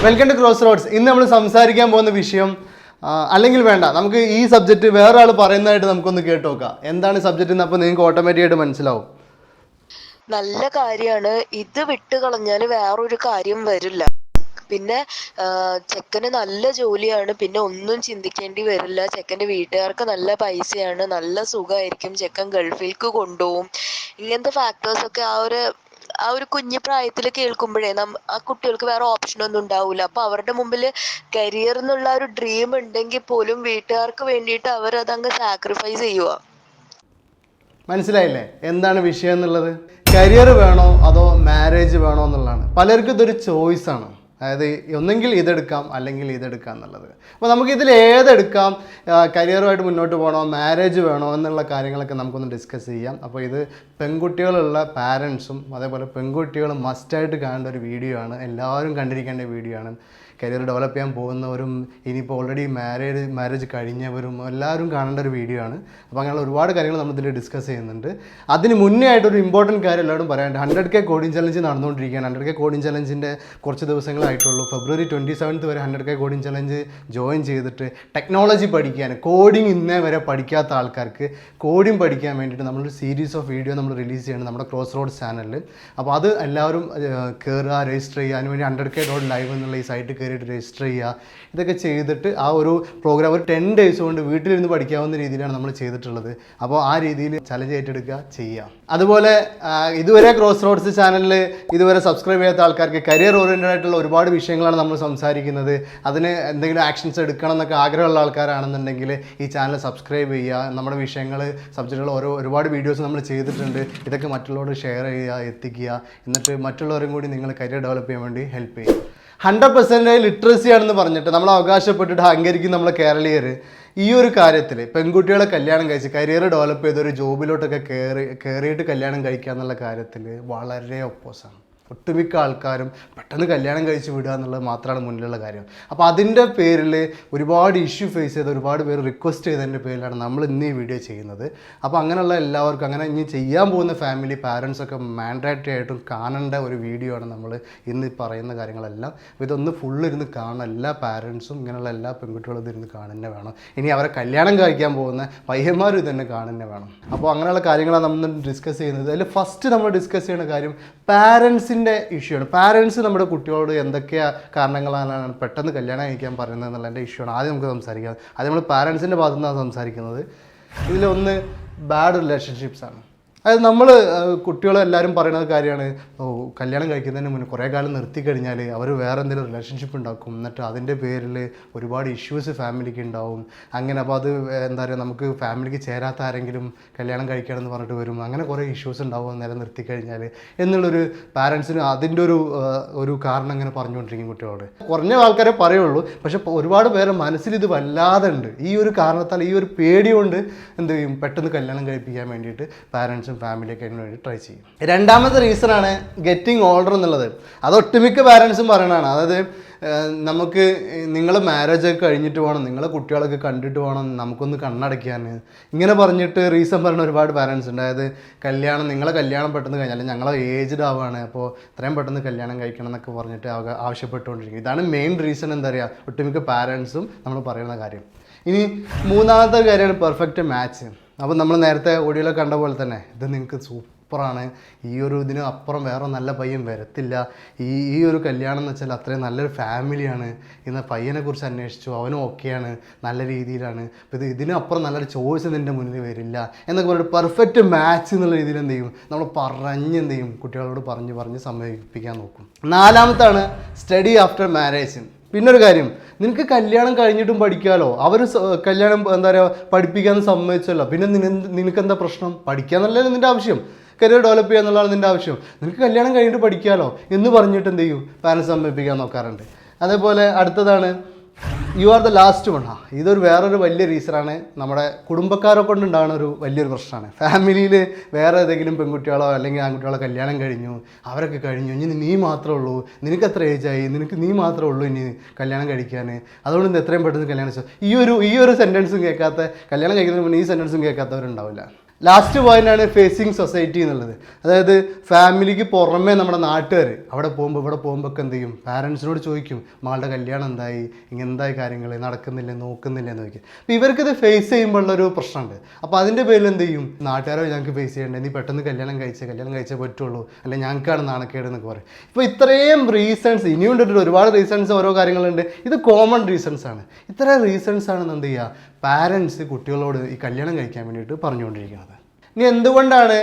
Welcome to cross roads. ഇന്ന് നമ്മൾ സംസാരിക്കാൻ പോകുന്ന വിഷയം അല്ലെങ്കിൽ വേണ്ട, നമുക്ക് ഈ സബ്ജക്റ്റ് വേറെ ആൾ പറയുന്നതായിട്ട് നമുക്കൊന്ന് കേട്ട് നോക്കാം. എന്താണ് സബ്ജക്റ്റ് എന്ന് അപ്പോൾ നിങ്ങൾക്ക് ഓട്ടോമാറ്റിക്കായിട്ട് മനസ്സിലാവും. നല്ല കാര്യമാണ്. ഇത് വിട്ട് കളഞ്ഞാൽ വേറൊരു കാര്യം വരില്ല. പിന്നെ ചെക്കന് നല്ല ജോലിയാണ്, പിന്നെ ഒന്നും ചിന്തിക്കേണ്ടി വരില്ല. ചെക്കൻ്റെ വീട്ടുകാർക്ക് നല്ല പൈസയാണ്, നല്ല സുഖമായിരിക്കും. ചെക്കൻ ഗൾഫിലേക്ക് കൊണ്ടുപോകും. ഇങ്ങനത്തെ ഫാക്ടേഴ്സൊക്കെ ആ ഒരു കുഞ്ഞു പ്രായത്തിൽ കേൾക്കുമ്പോഴേ ആ കുട്ടികൾക്ക് വേറെ ഓപ്ഷനൊന്നും ഉണ്ടാവില്ല. അപ്പോൾ അവരുടെ മുമ്പിൽ കരിയർ എന്നുള്ള ഒരു ഡ്രീം ഉണ്ടെങ്കിൽ പോലും വീട്ടുകാർക്ക് വേണ്ടിയിട്ട് അവരതങ്ങ് സാക്രിഫൈസ് ചെയ്യുക. മനസ്സിലായില്ലേ എന്താണ് വിഷയം എന്നുള്ളത്? കരിയർ വേണോ അതോ മാരേജ് വേണോ എന്നുള്ളതാണ്. പലർക്കും ഇതൊരു ചോയ്സാണ്. അതായത് ഒന്നെങ്കിൽ ഇതെടുക്കാം അല്ലെങ്കിൽ ഇതെടുക്കാം എന്നുള്ളത്. അപ്പോൾ നമുക്കിതിൽ ഏതെടുക്കാം, കരിയറുമായിട്ട് മുന്നോട്ട് പോകണോ മാരേജ് വേണോ എന്നുള്ള കാര്യങ്ങളൊക്കെ നമുക്കൊന്ന് ഡിസ്കസ് ചെയ്യാം. അപ്പോൾ ഇത് പെൺകുട്ടികളുള്ള പാരൻസും അതേപോലെ പെൺകുട്ടികൾ മസ്റ്റായിട്ട് കാണേണ്ട ഒരു വീഡിയോ ആണ്. എല്ലാവരും കണ്ടിരിക്കേണ്ട വീഡിയോ ആണ്. കരിയർ ഡെവലപ്പ് ചെയ്യാൻ പോകുന്നവരും ഇനിയിപ്പോൾ ഓൾറെഡി മാരേജ് കഴിഞ്ഞവരും എല്ലാവരും കാണേണ്ട ഒരു വീഡിയോ ആണ്. അപ്പോൾ അങ്ങനെയുള്ള ഒരുപാട് കാര്യങ്ങൾ നമ്മളിതിൽ ഡിസ്കസ് ചെയ്യുന്നുണ്ട്. അതിന് മുന്നേ ആയിട്ടൊരു ഇമ്പോർട്ടൻറ്റ് കാര്യം എല്ലാവരും പറയാനുണ്ട്. 100K കോഡിംഗ് ചലഞ്ച് നടന്നുകൊണ്ടിരിക്കുകയാണ്. 100K കോഡിംഗ് ചലഞ്ചിൻ്റെ കുറച്ച് ദിവസങ്ങളായിട്ടുള്ളൂ. ഫെബ്രുവരി 27 വരെ 100K കോഡിംഗ് ചലഞ്ച് ജോയിൻ ചെയ്തിട്ട് ടെക്നോളജി പഠിക്കാൻ, കോഡിംഗ് ഇന്നേ വരെ പഠിക്കാത്ത ആൾക്കാർക്ക് കോഡിംഗ് പഠിക്കാൻ വേണ്ടിയിട്ട് നമ്മളൊരു സീരീസ് ഓഫ് വീഡിയോ നമ്മൾ റിലീസ് ചെയ്യണം നമ്മുടെ ക്രോസ് റോഡ് ചാനലിൽ. അപ്പോൾ അത് എല്ലാവരും കയറുക, രജിസ്റ്റർ ചെയ്യുക. അതിനുവേണ്ടി 100K.live എന്നുള്ള ഈ സൈറ്റ് രജിസ്റ്റർ ചെയ്യുക. ഇതൊക്കെ ചെയ്തിട്ട് ആ ഒരു പ്രോഗ്രാം ഒരു 10 days കൊണ്ട് വീട്ടിലിരുന്ന് പഠിക്കാവുന്ന രീതിയിലാണ് നമ്മൾ ചെയ്തിട്ടുള്ളത്. അപ്പോൾ ആ രീതിയിൽ ചലഞ്ച് ഏറ്റെടുക്കുക, ചെയ്യുക. അതുപോലെ ഇതുവരെ ക്രോസ് റോഡ്സ് ചാനലിൽ ഇതുവരെ സബ്സ്ക്രൈബ് ചെയ്യാത്ത ആൾക്കാർക്ക് കരിയർ ഓറിയൻറ്റഡ് ആയിട്ടുള്ള ഒരുപാട് വിഷയങ്ങളാണ് നമ്മൾ സംസാരിക്കുന്നത്. അതിന് എന്തെങ്കിലും ആക്ഷൻസ് എടുക്കണം എന്നൊക്കെ ആഗ്രഹമുള്ള ആൾക്കാരാണെന്നുണ്ടെങ്കിൽ ഈ ചാനൽ സബ്സ്ക്രൈബ് ചെയ്യുക. നമ്മുടെ വിഷയങ്ങൾ സബ്ജക്റ്റുകൾ ഒരുപാട് വീഡിയോസ് നമ്മൾ ചെയ്തിട്ടുണ്ട്. ഇതൊക്കെ മറ്റുള്ളവരോട് ഷെയർ ചെയ്യുക, എത്തിക്കുക. എന്നിട്ട് മറ്റുള്ളവരും കൂടി നിങ്ങൾ കരിയർ ഡെവലപ്പ് ചെയ്യാൻ വേണ്ടി ഹെൽപ്പ് ചെയ്യുക. 100% ലിറ്ററസി ആണെന്ന് പറഞ്ഞിട്ട് നമ്മൾ അവകാശപ്പെട്ടിട്ട് അഹങ്കരിക്കും നമ്മളെ കേരളീയർ. ഈ ഒരു കാര്യത്തിൽ പെൺകുട്ടികളെ കല്യാണം കഴിച്ച് കരിയർ ഡെവലപ്പ് ചെയ്ത് ഒരു ജോബിലോട്ടൊക്കെ കയറിയിട്ട് കല്യാണം കഴിക്കുക എന്നുള്ള കാര്യത്തിൽ വളരെ ഒപ്പോസാണ്. ഒട്ടുമിക്ക ആൾക്കാരും പെട്ടെന്ന് കല്യാണം കഴിച്ച് വിടുക എന്നുള്ളത് മാത്രമാണ് മുന്നിലുള്ള കാര്യം. അപ്പോൾ അതിൻ്റെ പേരിൽ ഒരുപാട് ഇഷ്യൂ ഫേസ് ചെയ്ത് ഒരുപാട് പേര് റിക്വസ്റ്റ് ചെയ്തതിൻ്റെ പേരിലാണ് നമ്മൾ ഇന്ന് ഈ വീഡിയോ ചെയ്യുന്നത്. അപ്പോൾ അങ്ങനെയുള്ള എല്ലാവർക്കും, അങ്ങനെ ഇനി ചെയ്യാൻ പോകുന്ന ഫാമിലി പാരൻസൊക്കെ മാൻഡേറ്ററി ആയിട്ടും കാണേണ്ട ഒരു വീഡിയോ ആണ് നമ്മൾ ഇന്ന് പറയുന്ന കാര്യങ്ങളെല്ലാം. അപ്പോൾ ഇതൊന്ന് ഫുള്ളിരുന്ന് കാണണം. എല്ലാ പാരൻസും ഇങ്ങനെയുള്ള എല്ലാ പെൺകുട്ടികളും ഇതിരുന്ന് കാണുന്നേ വേണം. ഇനി അവരെ കല്യാണം കഴിക്കാൻ പോകുന്ന പയ്യന്മാരും ഇതന്നെ കാണുന്നേ വേണം. അപ്പോൾ അങ്ങനെയുള്ള കാര്യങ്ങളാണ് നമ്മൾ ഡിസ്കസ് ചെയ്യുന്നത്. അതിൽ ഫസ്റ്റ് നമ്മൾ ഡിസ്കസ് ചെയ്യുന്ന കാര്യം പാരൻസിൻ്റെ ഇഷ്യൂ ആണ്. പാരൻസ് നമ്മുടെ കുട്ടികളോട് എന്തൊക്കെ കാരണങ്ങളാണ് പെട്ടെന്ന് കല്യാണം കഴിക്കാൻ പറയുന്നത് എന്നുള്ളതിൻ്റെ ഇഷ്യൂ ആണ് ആദ്യം നമുക്ക് സംസാരിക്കാം. അത് നമ്മൾ പാരൻസിൻ്റെ ഭാഗത്തു നിന്നാണ് സംസാരിക്കുന്നത്. ഇതിലൊന്ന് ബാഡ് റിലേഷൻഷിപ്സ് ആണ്. അതായത് നമ്മൾ കുട്ടികളെല്ലാവരും പറയുന്ന കാര്യമാണ്, കല്യാണം കഴിക്കുന്നതിന് മുന്നേ കുറേ കാലം നിർത്തി കഴിഞ്ഞാൽ അവർ വേറെ എന്തെങ്കിലും റിലേഷൻഷിപ്പ് ഉണ്ടാക്കും. എന്നിട്ട് അതിൻ്റെ പേരിൽ ഒരുപാട് ഇഷ്യൂസ് ഫാമിലിക്ക് ഉണ്ടാവും. അങ്ങനെ അപ്പോൾ അത് എന്താ പറയുക, നമുക്ക് ഫാമിലിക്ക് ചേരാത്ത ആരെങ്കിലും കല്യാണം കഴിക്കണമെന്ന് പറഞ്ഞിട്ട് വരും. അങ്ങനെ കുറേ ഇഷ്യൂസ് ഉണ്ടാവും നേരെ നിർത്തി കഴിഞ്ഞാൽ എന്നുള്ളൊരു പാരൻസിന് അതിൻ്റെ ഒരു കാരണം അങ്ങനെ പറഞ്ഞുകൊണ്ടിരിക്കും കുട്ടികളോട്. കുറഞ്ഞ ആൾക്കാരെ പറയുള്ളൂ, പക്ഷെ ഒരുപാട് പേരെ മനസ്സിൽ ഇത് വല്ലാതെ ഉണ്ട്. ഈ ഒരു കാരണത്താൽ, ഈ ഒരു പേടി കൊണ്ട് എന്ത് ചെയ്യും, പെട്ടെന്ന് കല്യാണം കഴിപ്പിക്കാൻ വേണ്ടിയിട്ട് പാരൻസ് ഫാമിലിയൊക്കെ അതിന് വേണ്ടി ട്രൈ ചെയ്യും. രണ്ടാമത്തെ റീസണാണ് ഗെറ്റിംഗ് ഓൾഡർ എന്നുള്ളത്. അത് ഒട്ടുമിക്ക പാരൻസും പറയണതാണ്. അതായത് നമുക്ക് നിങ്ങൾ മാരേജൊക്കെ കഴിഞ്ഞിട്ട് വേണം, നിങ്ങളെ കുട്ടികളൊക്കെ കണ്ടിട്ട് വേണം നമുക്കൊന്ന് കണ്ണടയ്ക്കാൻ, ഇങ്ങനെ പറഞ്ഞിട്ട് റീസൺ പറയുന്ന ഒരുപാട് പാരൻസ് ഉണ്ട്. അതായത് നിങ്ങളെ കല്യാണം പെട്ടെന്ന് കഴിഞ്ഞാൽ, അല്ലെങ്കിൽ ഞങ്ങളെ ഏജ്ഡ് ആവുകയാണ്, അപ്പോൾ ഇത്രയും പെട്ടെന്ന് കല്യാണം കഴിക്കണം എന്നൊക്കെ പറഞ്ഞിട്ട് ആവശ്യപ്പെട്ടുകൊണ്ടിരിക്കും. ഇതാണ് മെയിൻ റീസൺ. എന്താ പറയുക, ഒട്ടുമിക്ക പാരൻസും നമ്മൾ പറയുന്ന കാര്യം. ഇനി മൂന്നാമത്തെ കാര്യമാണ് പെർഫെക്റ്റ് മാച്ച്. അപ്പോൾ നമ്മൾ നേരത്തെ ഓഡിയോയിൽ കണ്ട പോലെ തന്നെ ഇത് നിങ്ങൾക്ക് സൂപ്പറാണ്, ഈ ഒരു ഇതിന് അപ്പുറം വേറെ നല്ല പയ്യൻ വരത്തില്ല, ഈ ഒരു കല്യാണം എന്ന് വെച്ചാൽ അത്രയും നല്ലൊരു ഫാമിലിയാണ്, ഇന്ന് പയ്യനെക്കുറിച്ച് അന്വേഷിച്ചു, അവനും ഓക്കെയാണ്, നല്ല രീതിയിലാണ്, അപ്പോൾ ഇതിനും അപ്പുറം നല്ലൊരു ചോയ്സ് നിൻ്റെ മുന്നിൽ വരില്ല എന്നൊക്കെ പറഞ്ഞിട്ട് പെർഫെക്റ്റ് മാച്ച് എന്നുള്ള രീതിയിൽ എന്ത് ചെയ്യും, നമ്മൾ എന്ത് ചെയ്യും, കുട്ടികളോട് പറഞ്ഞ് സമ്മതിപ്പിക്കാൻ നോക്കും. നാലാമത്താണ് സ്റ്റഡി ആഫ്റ്റർ മാരേജ്. പിന്നൊരു കാര്യം, നിനക്ക് കല്യാണം കഴിഞ്ഞിട്ടും പഠിക്കാമല്ലോ, അവർ കല്യാണം എന്താ പറയുക പഠിപ്പിക്കാമെന്ന് സമ്മതിച്ചല്ലോ, പിന്നെ നിനക്കെന്താ പ്രശ്നം? പഠിക്കാമെന്നല്ലേ നിൻ്റെ ആവശ്യം, കരിയർ ഡെവലപ്പ് ചെയ്യുക എന്നുള്ളതാണ് നിൻ്റെ ആവശ്യം. നിനക്ക് കല്യാണം കഴിഞ്ഞിട്ട് പഠിക്കാമല്ലോ എന്ന് പറഞ്ഞിട്ട് എന്ത് ചെയ്യും, പാരൻസ് സമ്മതിപ്പിക്കാൻ നോക്കാറുണ്ട്. അതേപോലെ അടുത്തതാണ് you are the last one. ഇതൊരു വേറൊരു വലിയ റീസണാണ്. നമ്മുടെ കുടുംബക്കാരെ കൊണ്ടുണ്ടാകുന്ന ഒരു വലിയൊരു പ്രശ്നമാണ്. ഫാമിലിയിൽ വേറെ ഏതെങ്കിലും പെൺകുട്ടികളോ അല്ലെങ്കിൽ ആൺകുട്ടികളോ കല്യാണം കഴിഞ്ഞു, അവരൊക്കെ കഴിഞ്ഞു, ഇനി നീ മാത്രമേ ഉള്ളൂ, നിനക്ക് എത്ര ഏജായി, നീ മാത്രമേ ഉള്ളൂ ഇനി കല്യാണം കഴിക്കാൻ, അതുകൊണ്ട് ഇന്ന് എത്രയും പെട്ടെന്ന് കല്യാണം. ഈ ഒരു സെൻറ്റൻസും കേൾക്കാത്ത, കല്യാണം കഴിക്കുന്നതിന് മുന്നേ ഈ സെൻറ്റൻസും കേൾക്കാത്തവരുണ്ടാവില്ല. ലാസ്റ്റ് പോയിന്റാണ് ഫേസിങ് സൊസൈറ്റി എന്നുള്ളത്. അതായത് ഫാമിലിക്ക് പുറമേ നമ്മുടെ നാട്ടുകാർ അവിടെ പോകുമ്പോൾ ഇവിടെ പോകുമ്പോൾ ഒക്കെ എന്ത് ചെയ്യും, പാരൻസിനോട് ചോദിക്കും മകളുടെ കല്യാണം എന്തായി, എന്തായി കാര്യങ്ങൾ, നടക്കുന്നില്ലേ നോക്കുന്നില്ലേ എന്ന് ചോദിക്കും. അപ്പോൾ ഇവർക്കിത് ഫേസ് ചെയ്യുമ്പോഴുള്ളൊരു പ്രശ്നമുണ്ട്. അപ്പോൾ അതിൻ്റെ പേരിൽ എന്ത് ചെയ്യും, നാട്ടുകാരോ ഞങ്ങൾക്ക് ഫേസ് ചെയ്യേണ്ടത്, നീ പെട്ടെന്ന് കല്യാണം കഴിച്ചേ പറ്റുള്ളൂ, അല്ലെങ്കിൽ ഞങ്ങൾക്കാണ് നാണക്കേട് എന്നൊക്കെ പറയും. ഇപ്പോൾ ഇത്രയും റീസൺസ് ഇനിയും ഉണ്ട്, ഒരുപാട് റീസൺസ് ഓരോ കാര്യങ്ങളുണ്ട്. ഇത് കോമൺ റീസൺസ് ആണ്. ഇത്രയും റീസൺസ് ആണെന്ന് എന്ത് ചെയ്യുക, പാരൻസ് കുട്ടികളോട് ഈ കല്യാണം കഴിക്കാൻ വേണ്ടിയിട്ട് പറഞ്ഞുകൊണ്ടിരിക്കുന്നത്. ഇനി എന്തുകൊണ്ടാണ്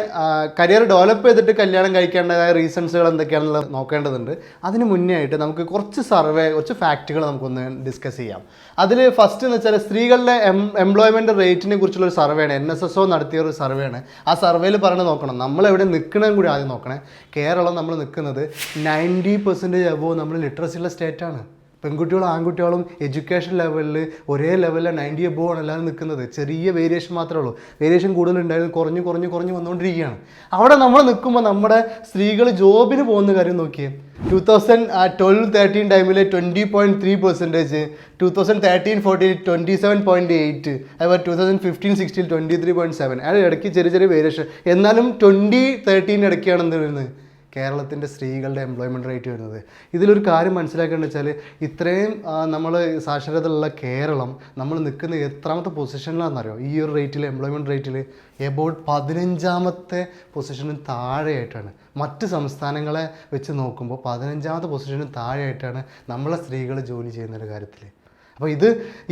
കരിയർ ഡെവലപ്പ് ചെയ്തിട്ട് കല്യാണം കഴിക്കേണ്ടതായ റീസൺസുകൾ എന്തൊക്കെയാണെന്നുള്ളത് നോക്കേണ്ടതുണ്ട്. അതിന് മുന്നേ ആയിട്ട് നമുക്ക് കുറച്ച് ഫാക്റ്റുകൾ നമുക്കൊന്ന് ഡിസ്കസ് ചെയ്യാം. അതിൽ ഫസ്റ്റ് എന്ന് വെച്ചാൽ സ്ത്രീകളുടെ എംപ്ലോയ്മെൻറ്റ് റേറ്റിനെ കുറിച്ചുള്ളൊരു സർവേയാണ്. NSSO നടത്തിയ ഒരു സർവേയാണ്. ആ സർവേയിൽ പറഞ്ഞ് നോക്കണം നമ്മളെവിടെ നിൽക്കണമെന്ന് കൂടി ആദ്യം നോക്കണേ. കേരളം നമ്മൾ നിൽക്കുന്നത് 90% അബോവ് നമ്മൾ ലിറ്ററസിയുള്ള സ്റ്റേറ്റാണ്. പെൺകുട്ടികളും ആൺകുട്ടികളും എഡ്യൂക്കേഷൻ ലെവലിൽ ഒരേ ലെവലിൽ 90 അബോവ് ആണ് എല്ലാവരും നിൽക്കുന്നത്. ചെറിയ വേരിയേഷൻ മാത്രമേ ഉള്ളൂ. വേരിയേഷൻ കൂടുതലുണ്ടായിരുന്നു, കുറഞ്ഞ് വന്നുകൊണ്ടിരിക്കുകയാണ്. അവിടെ നമ്മൾ നിൽക്കുമ്പോൾ നമ്മുടെ സ്ത്രീകൾ ജോബിന് പോകുന്ന കാര്യം നോക്കിയേ. 2012-13 ടൈമിൽ 20.3%, 2013-14 27.8, അതുപോലെ 2015-16 23.7. അത് ഇടയ്ക്ക് ചെറിയ വേരിയേഷൻ. എന്നാലും 2013 ഇടയ്ക്കാണ് എന്ത് വരുന്നത്, കേരളത്തിൻ്റെ സ്ത്രീകളുടെ എംപ്ലോയ്മെൻറ്റ് റേറ്റ് വരുന്നത്. ഇതിലൊരു കാര്യം മനസ്സിലാക്കേണ്ടത് വെച്ചാൽ ഇത്രയും നമ്മൾ സാക്ഷരതയുള്ള കേരളം നമ്മൾ നിൽക്കുന്ന എത്രാമത്തെ പൊസിഷനിലാണെന്നറിയോ ഈ ഒരു റേറ്റിൽ, എംപ്ലോയ്മെൻറ്റ് റേറ്റിൽ എബൌട്ട് 15ാമത്തെ പൊസിഷനും താഴെയായിട്ടാണ്. മറ്റ് സംസ്ഥാനങ്ങളെ വെച്ച് നോക്കുമ്പോൾ 15ാമത്തെ പൊസിഷനും താഴെയായിട്ടാണ് നമ്മളെ സ്ത്രീകൾ ജോലി ചെയ്യുന്നൊരു കാര്യത്തിൽ. അപ്പോൾ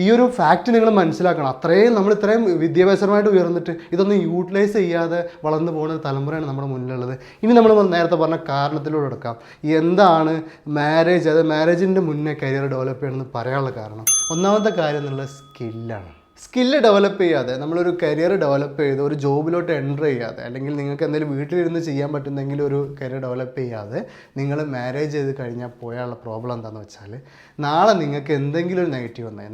ഈ ഒരു ഫാക്റ്റ് നിങ്ങൾ മനസ്സിലാക്കണം. നമ്മൾ ഇത്രയും വിദ്യാഭ്യാസപരമായിട്ട് ഉയർന്നിട്ട് ഇതൊന്നും യൂട്ടിലൈസ് ചെയ്യാതെ വളർന്നു പോകുന്ന തലമുറയാണ് നമ്മുടെ മുന്നിലുള്ളത്. ഇനി നമ്മൾ നേരത്തെ പറഞ്ഞ കാരണത്തിലൂടെ എടുക്കാം. എന്താണ് മാരേജ്, അത് മാരേജിൻ്റെ മുന്നേ കരിയർ ഡെവലപ്പ് ചെയ്യണമെന്ന് പറയാനുള്ള കാരണം, ഒന്നാമത്തെ കാര്യം എന്നുള്ള സ്കില്ലാണ്. സ്കില്ല് ഡെവലപ്പ് ചെയ്യാതെ നമ്മളൊരു കരിയർ ഡെവലപ്പ് ചെയ്ത് ഒരു ജോബിലോട്ട് എൻ്റർ ചെയ്യാതെ, അല്ലെങ്കിൽ നിങ്ങൾക്ക് എന്തെങ്കിലും വീട്ടിലിരുന്ന് ചെയ്യാൻ പറ്റുന്നെങ്കിൽ ഒരു കരിയർ ഡെവലപ്പ് ചെയ്യാതെ നിങ്ങൾ മാരേജ് ചെയ്ത് കഴിഞ്ഞാൽ പോയാലുള്ള പ്രോബ്ലം എന്താണെന്ന് വെച്ചാൽ, നാളെ നിങ്ങൾക്ക് എന്തെങ്കിലും ഒരു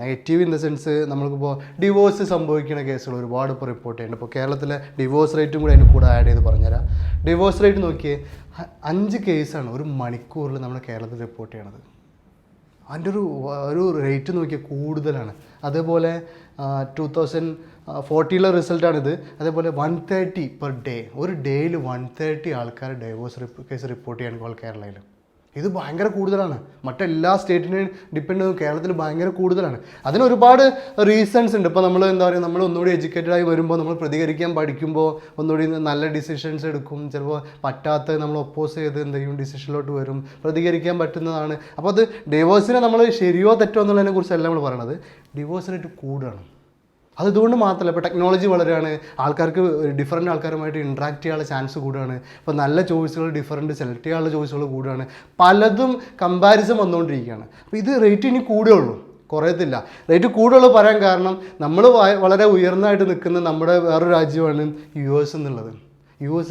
നെഗറ്റീവ് ഇൻ ദ സെൻസ്, നമ്മൾക്കിപ്പോൾ ഡിവോഴ്സ് സംഭവിക്കുന്ന കേസുകൾ ഒരുപാട് ഇപ്പോൾ റിപ്പോർട്ട് ചെയ്യുന്നുണ്ട്. ഇപ്പോൾ കേരളത്തിലെ ഡിവോഴ്സ് റേറ്റും കൂടി അതിന് കൂടെ ആഡ് ചെയ്ത് പറഞ്ഞുതരാം. ഡിവോഴ്സ് റേറ്റ് നോക്കിയേ, 5 കേസാണ് ഒരു മണിക്കൂറിൽ നമ്മുടെ കേരളത്തിൽ റിപ്പോർട്ട് ചെയ്യണത്. അതിൻ്റെ ഒരു റേറ്റ് നോക്കിയാൽ കൂടുതലാണ്. അതേപോലെ 2014 റിസൾട്ടാണിത്. അതേപോലെ 130 പെർ ഡേ, ഒരു ഡേയിൽ 130 ആൾക്കാർ ഡൈവോഴ്സ് കേസ് റിപ്പോർട്ട് ചെയ്യാൻ കേരളയിൽ. ഇത് ഭയങ്കര കൂടുതലാണ്. മറ്റെല്ലാ സ്റ്റേറ്റിനെയും ഡിപ്പെൻഡ് ചെയ്ത് കേരളത്തിൽ ഭയങ്കര കൂടുതലാണ്. അതിന് ഒരുപാട് റീസൺസ് ഉണ്ട്. ഇപ്പോൾ നമ്മൾ നമ്മൾ ഒന്നുകൂടി എഡ്യൂക്കേറ്റഡ് ആയി വരുമ്പോൾ, നമ്മൾ പ്രതികരിക്കാൻ പഠിക്കുമ്പോൾ ഒന്നുകൂടി നല്ല ഡിസിഷൻസ് എടുക്കും. ചിലപ്പോൾ പറ്റാത്ത നമ്മൾ ഒപ്പോസ് ചെയ്ത് എന്തെങ്കിലും ഡിസിഷനിലോട്ട് വരും, പ്രതികരിക്കാൻ പറ്റുന്നതാണ്. അപ്പോൾ അത് ഡിവോഴ്സിനെ നമ്മൾ ശരിയോ തെറ്റോ എന്നുള്ളതിനെ കുറിച്ചല്ല നമ്മൾ പറയണത്. ഡിവോഴ്സ് റേറ്റ് കൂടുകയാണ്. അത് ഇതുകൊണ്ട് മാത്രമല്ല, ഇപ്പോൾ ടെക്നോളജി വളരെയാണ്, ആൾക്കാർക്ക് ഡിഫറൻറ്റ് ആൾക്കാരുമായിട്ട് ഇൻട്രാക്ട് ചെയ്യാനുള്ള ചാൻസ് കൂടുകയാണ്. ഇപ്പോൾ നല്ല ചോയ്സുകൾ സെലക്ട് ചെയ്യാനുള്ള ചോയ്സുകൾ കൂടുകയാണ്. പലതും കമ്പാരിസൺ വന്നുകൊണ്ടിരിക്കുകയാണ്. അപ്പോൾ ഇത് റേറ്റ് ഇനി കൂടുകയുള്ളൂ, കുറയത്തില്ല. റേറ്റ് കൂടുതലുള്ളൂ പറയാൻ കാരണം, നമ്മൾ വളരെ ഉയർന്നതായിട്ട് നിൽക്കുന്ന നമ്മുടെ വേറൊരു രാജ്യമാണ് US എന്നുള്ളത്. US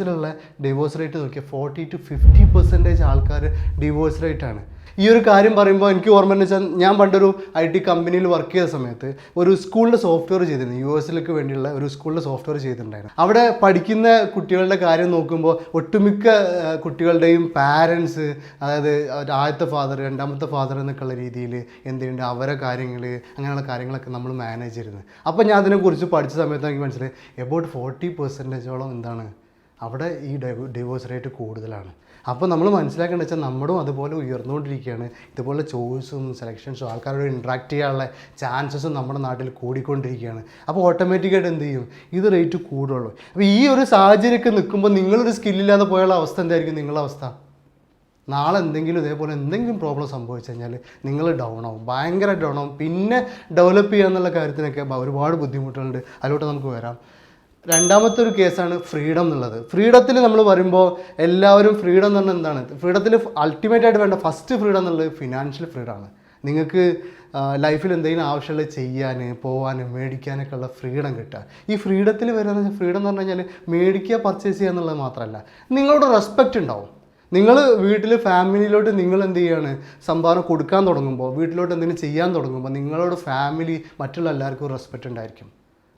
ഡിവോഴ്സ് റേറ്റ് നോക്കിയാൽ 40 to 50% ആൾക്കാർ ഡിവോഴ്സ് റേറ്റാണ്. ഈ ഒരു കാര്യം പറയുമ്പോൾ എനിക്ക് ഓർമ്മ എന്ന് വെച്ചാൽ, ഞാൻ പണ്ടൊരു IT കമ്പനിയിൽ വർക്ക് ചെയ്ത സമയത്ത് ഒരു സ്കൂളിൻ്റെ സോഫ്റ്റ്വെയർ ചെയ്തിരുന്നു. US വേണ്ടിയുള്ള ഒരു സ്കൂളിൻ്റെ സോഫ്റ്റ്വെയർ ചെയ്തിട്ടുണ്ടായിരുന്നു. അവിടെ പഠിക്കുന്ന കുട്ടികളുടെ കാര്യം നോക്കുമ്പോൾ ഒട്ടുമിക്ക കുട്ടികളുടെയും പാരൻസ്, അതായത് ആദ്യത്തെ ഫാദർ, രണ്ടാമത്തെ ഫാദർ എന്നൊക്കെയുള്ള രീതിയിൽ എന്ത് ചെയ്യുന്നുണ്ട്, അവരെ കാര്യങ്ങൾ, അങ്ങനെയുള്ള കാര്യങ്ങളൊക്കെ നമ്മൾ മാനേജ് ചെയ്തിരുന്നത്. അപ്പോൾ ഞാൻ അതിനെക്കുറിച്ച് പഠിച്ച സമയത്ത് എനിക്ക് മനസ്സിലായി, എബൌട്ട് 40% എന്താണ് അവിടെ ഈ ഡിവോഴ്സ് റേറ്റ് കൂടുതലാണ്. അപ്പോൾ നമ്മൾ മനസ്സിലാക്കേണ്ടത് വെച്ചാൽ നമ്മളും അതുപോലെ ഉയർന്നുകൊണ്ടിരിക്കുകയാണ്. ഇതുപോലെ ചോയ്സും സെലക്ഷൻസും ആൾക്കാരോട് ഇൻട്രാക്ട് ചെയ്യാനുള്ള ചാൻസസും നമ്മുടെ നാട്ടിൽ കൂടിക്കൊണ്ടിരിക്കുകയാണ്. അപ്പോൾ ഓട്ടോമാറ്റിക്കായിട്ട് എന്ത് ചെയ്യും, ഇത് റേറ്റ് കൂടുള്ളൂ. അപ്പോൾ ഈ ഒരു സാഹചര്യമൊക്കെ നിൽക്കുമ്പോൾ നിങ്ങളൊരു സ്കില്ലില്ലാതെ പോയുള്ള അവസ്ഥ എന്തായിരിക്കും നിങ്ങളുടെ അവസ്ഥ? നാളെ ഇതേപോലെ എന്തെങ്കിലും പ്രോബ്ലം സംഭവിച്ചു കഴിഞ്ഞാൽ നിങ്ങൾ ഡൗൺ ആവും, ഭയങ്കര ഡൗൺ ആവും. പിന്നെ ഡെവലപ്പ് ചെയ്യുക എന്നുള്ള കാര്യത്തിനൊക്കെ ഒരുപാട് ബുദ്ധിമുട്ടുകളുണ്ട്. അതിലോട്ട് നമുക്ക് വരാം. രണ്ടാമത്തെ ഒരു കേസാണ് ഫ്രീഡം എന്നുള്ളത്. ഫ്രീഡത്തിൽ നമ്മൾ പറയുമ്പോൾ എല്ലാവരും ഫ്രീഡം എന്ന് പറഞ്ഞാൽ എന്താണ്? ഫ്രീഡത്തിൽ അൾട്ടിമേറ്റായിട്ട് വേണ്ട ഫസ്റ്റ് ഫ്രീഡം എന്നുള്ളത് ഫിനാൻഷ്യൽ ഫ്രീഡമാണ്. നിങ്ങൾക്ക് ലൈഫിൽ എന്തെങ്കിലും ആവശ്യമുള്ളത് ചെയ്യാൻ, പോകാൻ, മേടിക്കാനൊക്കെ ഉള്ള ഫ്രീഡം കിട്ടുക. ഈ ഫ്രീഡത്തിൽ വരുന്ന ഫ്രീഡം എന്ന് പറഞ്ഞു കഴിഞ്ഞാൽ മേടിക്കുക, പർച്ചേസ് ചെയ്യുക എന്നുള്ളത് മാത്രമല്ല, നിങ്ങളോട് റെസ്പെക്റ്റ് ഉണ്ടാവും. നിങ്ങൾ വീട്ടിൽ ഫാമിലിയിലോട്ട് നിങ്ങൾ എന്ത് ചെയ്യാണ്, സംഭാവന കൊടുക്കാൻ തുടങ്ങുമ്പോൾ, വീട്ടിലോട്ട് എന്തെങ്കിലും ചെയ്യാൻ തുടങ്ങുമ്പോൾ നിങ്ങളോട് ഫാമിലി മറ്റുള്ള എല്ലാവർക്കും റെസ്പെക്റ്റ് ഉണ്ടായിരിക്കും.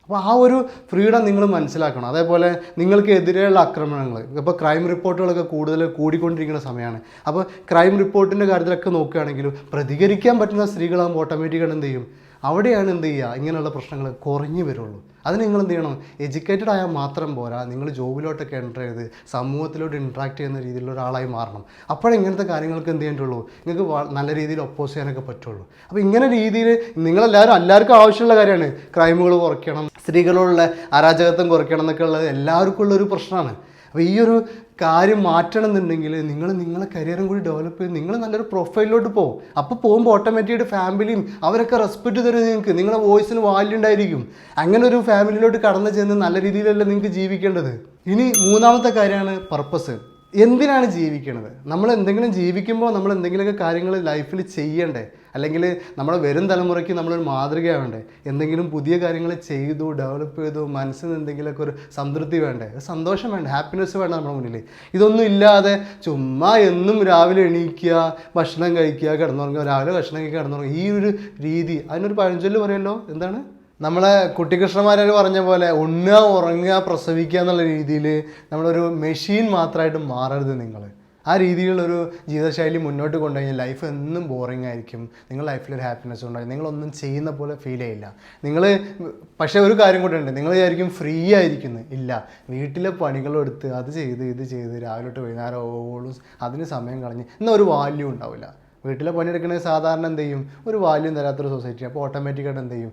അപ്പോൾ ആ ഒരു ഫ്രീഡം നിങ്ങൾ മനസ്സിലാക്കണം. അതേപോലെ നിങ്ങൾക്ക് എതിരെയുള്ള ആക്രമണങ്ങൾ, ഇപ്പോൾ ക്രൈം റിപ്പോർട്ടുകളൊക്കെ കൂടുതൽ കൂടിക്കൊണ്ടിരിക്കുന്ന സമയമാണ്. അപ്പോൾ ക്രൈം റിപ്പോർട്ടിൻ്റെ കാര്യത്തിലൊക്കെ നോക്കുകയാണെങ്കിലും പ്രതികരിക്കാൻ പറ്റുന്ന സ്ത്രീകളാകുമ്പോൾ ഓട്ടോമാറ്റിക്കായിട്ട് എന്ത് ചെയ്യും, അവിടെയാണ് എന്ത് ചെയ്യുക, ഇങ്ങനെയുള്ള പ്രശ്നങ്ങൾ കുറഞ്ഞു വരുള്ളൂ. അത് നിങ്ങൾ എന്ത് ചെയ്യണം, എഡ്യൂക്കേറ്റഡ് ആയാൽ മാത്രം പോരാ, നിങ്ങൾ ജോബിലോട്ടൊക്കെ എൻ്റർ ചെയ്ത് സമൂഹത്തിലോട്ട് ഇൻട്രാക്ട് ചെയ്യുന്ന രീതിയിലുള്ള ഒരാളായി മാറണം. അപ്പോഴേ ഇങ്ങനത്തെ കാര്യങ്ങൾക്ക് എന്ത് ചെയ്യേണ്ടുള്ളൂ, നിങ്ങൾക്ക് നല്ല രീതിയിൽ ഒപ്പോസ് ചെയ്യാനൊക്കെ പറ്റുള്ളൂ. അപ്പോൾ ഇങ്ങനെ രീതിയിൽ എല്ലാവർക്കും ആവശ്യമുള്ള കാര്യമാണ്. ക്രൈമുകൾ കുറയ്ക്കണം, സ്ത്രീകളോടുള്ള അരാജകത്വം കുറയ്ക്കണം എന്നൊക്കെ ഉള്ളത് എല്ലാവർക്കും ഉള്ളൊരു പ്രശ്നമാണ്. അപ്പോൾ ഈ ഒരു കാര്യം മാറ്റണം എന്നുണ്ടെങ്കിൽ നിങ്ങളെ കരിയറും കൂടി ഡെവലപ്പ് ചെയ്ത് നിങ്ങൾ നല്ലൊരു പ്രൊഫൈലിലോട്ട് പോകും. അപ്പോൾ പോകുമ്പോൾ ഓട്ടോമാറ്റിക്കായിട്ട് ഫാമിലിയും അവരൊക്കെ റെസ്പെക്റ്റ് തരും നിങ്ങൾക്ക്, നിങ്ങളുടെ വോയിസിന് വാല്യൂ ഉണ്ടായിരിക്കും. അങ്ങനെ ഒരു ഫാമിലിയിലോട്ട് കടന്നു ചെന്ന് നല്ല രീതിയിലല്ല നിങ്ങൾക്ക് ജീവിക്കേണ്ടത്. ഇനി മൂന്നാമത്തെ കാര്യമാണ് പർപ്പസ്. എന്തിനാണ് ജീവിക്കണത്? നമ്മൾ എന്തെങ്കിലും ജീവിക്കുമ്പോൾ നമ്മൾ എന്തെങ്കിലുമൊക്കെ കാര്യങ്ങൾ ലൈഫിൽ ചെയ്യണ്ടേ, അല്ലെങ്കിൽ നമ്മുടെ വരും തലമുറയ്ക്ക് നമ്മളൊരു മാതൃകയാവേണ്ടേ? എന്തെങ്കിലും പുതിയ കാര്യങ്ങൾ ചെയ്തു ഡെവലപ്പ് ചെയ്തു മനസ്സിന് എന്തെങ്കിലുമൊക്കെ ഒരു സംതൃപ്തി വേണ്ടേ, സന്തോഷം വേണ്ടേ, ഹാപ്പിനെസ് വേണ്ട നമ്മുടെ മുന്നിൽ? ഇതൊന്നും ഇല്ലാതെ ചുമ്മാ എന്നും രാവിലെ എണീക്കുക, ഭക്ഷണം കഴിക്കുക, കിടന്നുറങ്ങുക, രാവിലെ ഭക്ഷണം കഴിക്കുക, കിടന്നുറങ്ങുക, ഈ ഒരു രീതി, അതിനൊരു പഴഞ്ചൊല്ല് പറയുമല്ലോ, എന്താണ്, നമ്മളെ കുട്ടികൃഷ്ണന്മാരെ പറഞ്ഞ പോലെ ഉണ്ണുക, ഉറങ്ങുക, പ്രസവിക്കുക എന്നുള്ള രീതിയിൽ നമ്മളൊരു മെഷീൻ മാത്രമായിട്ട് മാറരുത് നിങ്ങൾ. ആ രീതിയിലുള്ളൊരു ജീവിതശൈലി മുന്നോട്ട് കൊണ്ടുകഴിഞ്ഞാൽ ലൈഫ് എന്നും ബോറിംഗ് ആയിരിക്കും. നിങ്ങൾ ലൈഫിലൊരു ഹാപ്പിനെസ് ഉണ്ടാകും, നിങ്ങളൊന്നും ചെയ്യുന്ന പോലെ ഫീൽ ചെയ്യില്ല നിങ്ങൾ. പക്ഷേ ഒരു കാര്യം കൂടെ ഉണ്ട്, നിങ്ങൾ വിചാരിക്കും ഫ്രീ ആയിരിക്കുന്നത്. ഇല്ല, വീട്ടിലെ പണികളെടുത്ത് അത് ചെയ്ത് ഇത് ചെയ്ത് രാവിലെ തൊട്ട് വൈകുന്നേരം ഓളും അതിന് സമയം കളഞ്ഞ് എന്നാൽ ഒരു വാല്യൂ ഉണ്ടാവില്ല. വീട്ടിലെ പണിയെടുക്കുന്നത് സാധാരണ എന്ത് ചെയ്യും, ഒരു വാല്യൂ തരാത്തൊരു സൊസൈറ്റി. അപ്പോൾ ഓട്ടോമാറ്റിക്കായിട്ട് എന്ത് ചെയ്യും,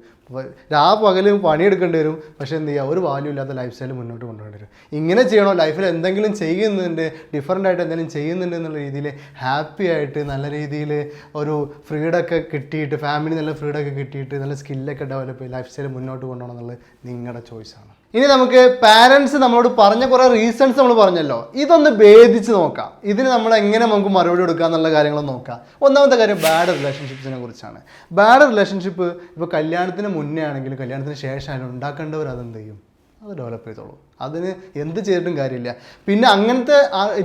പകലും പണിയെടുക്കേണ്ടി വരും, പക്ഷേ എന്ത് ചെയ്യുക, ഒരു വാല്യൂ ഇല്ലാത്ത ലൈഫ് സ്റ്റൈൽ മുന്നോട്ട് കൊണ്ടുപോകേണ്ടി വരും. ഇങ്ങനെ ചെയ്യണോ, ലൈഫിൽ എന്തെങ്കിലും ചെയ്യുന്നുണ്ട്, ഡിഫറൻ്റ് ആയിട്ട് എന്തെങ്കിലും ചെയ്യുന്നുണ്ട് എന്നുള്ള രീതിയിൽ ഹാപ്പി ആയിട്ട് നല്ല രീതിയിൽ ഒരു ഫ്രീഡമൊക്കെ കിട്ടിയിട്ട്, ഫാമിലി നല്ല ഫ്രീഡമൊക്കെ കിട്ടിയിട്ട് നല്ല സ്കില്ലൊക്കെ ഡെവലപ്പ് ചെയ്ത് ലൈഫ് സ്റ്റൈൽ മുന്നോട്ട് കൊണ്ടുപോകണം എന്നുള്ളത് നിങ്ങളുടെ ചോയ്സാണ്. ഇനി നമുക്ക് പാരൻസ് നമ്മളോട് പറഞ്ഞ കുറേ റീസൺസ് നമ്മൾ പറഞ്ഞല്ലോ, ഇതൊന്ന് ഭേദിച്ച് നോക്കാം. ഇതിന് നമ്മൾ എങ്ങനെ നമുക്ക് മറുപടി കൊടുക്കുക എന്നുള്ള കാര്യങ്ങൾ നോക്കാം. ഒന്നാമത്തെ കാര്യം ബാഡ് റിലേഷൻഷിപ്സിനെ കുറിച്ചാണ്. ബാഡ് റിലേഷൻഷിപ്പ് ഇപ്പോൾ കല്യാണത്തിന് മുന്നേ ആണെങ്കിലും കല്യാണത്തിന് ശേഷമായാലും ഉണ്ടാക്കേണ്ടവർ അതെന്ത് ചെയ്യും, അത് ഡെവലപ്പ് ചെയ്തോളൂ. അതിന് എന്ത് ചെയ്തിട്ടും കാര്യമില്ല. പിന്നെ അങ്ങനത്തെ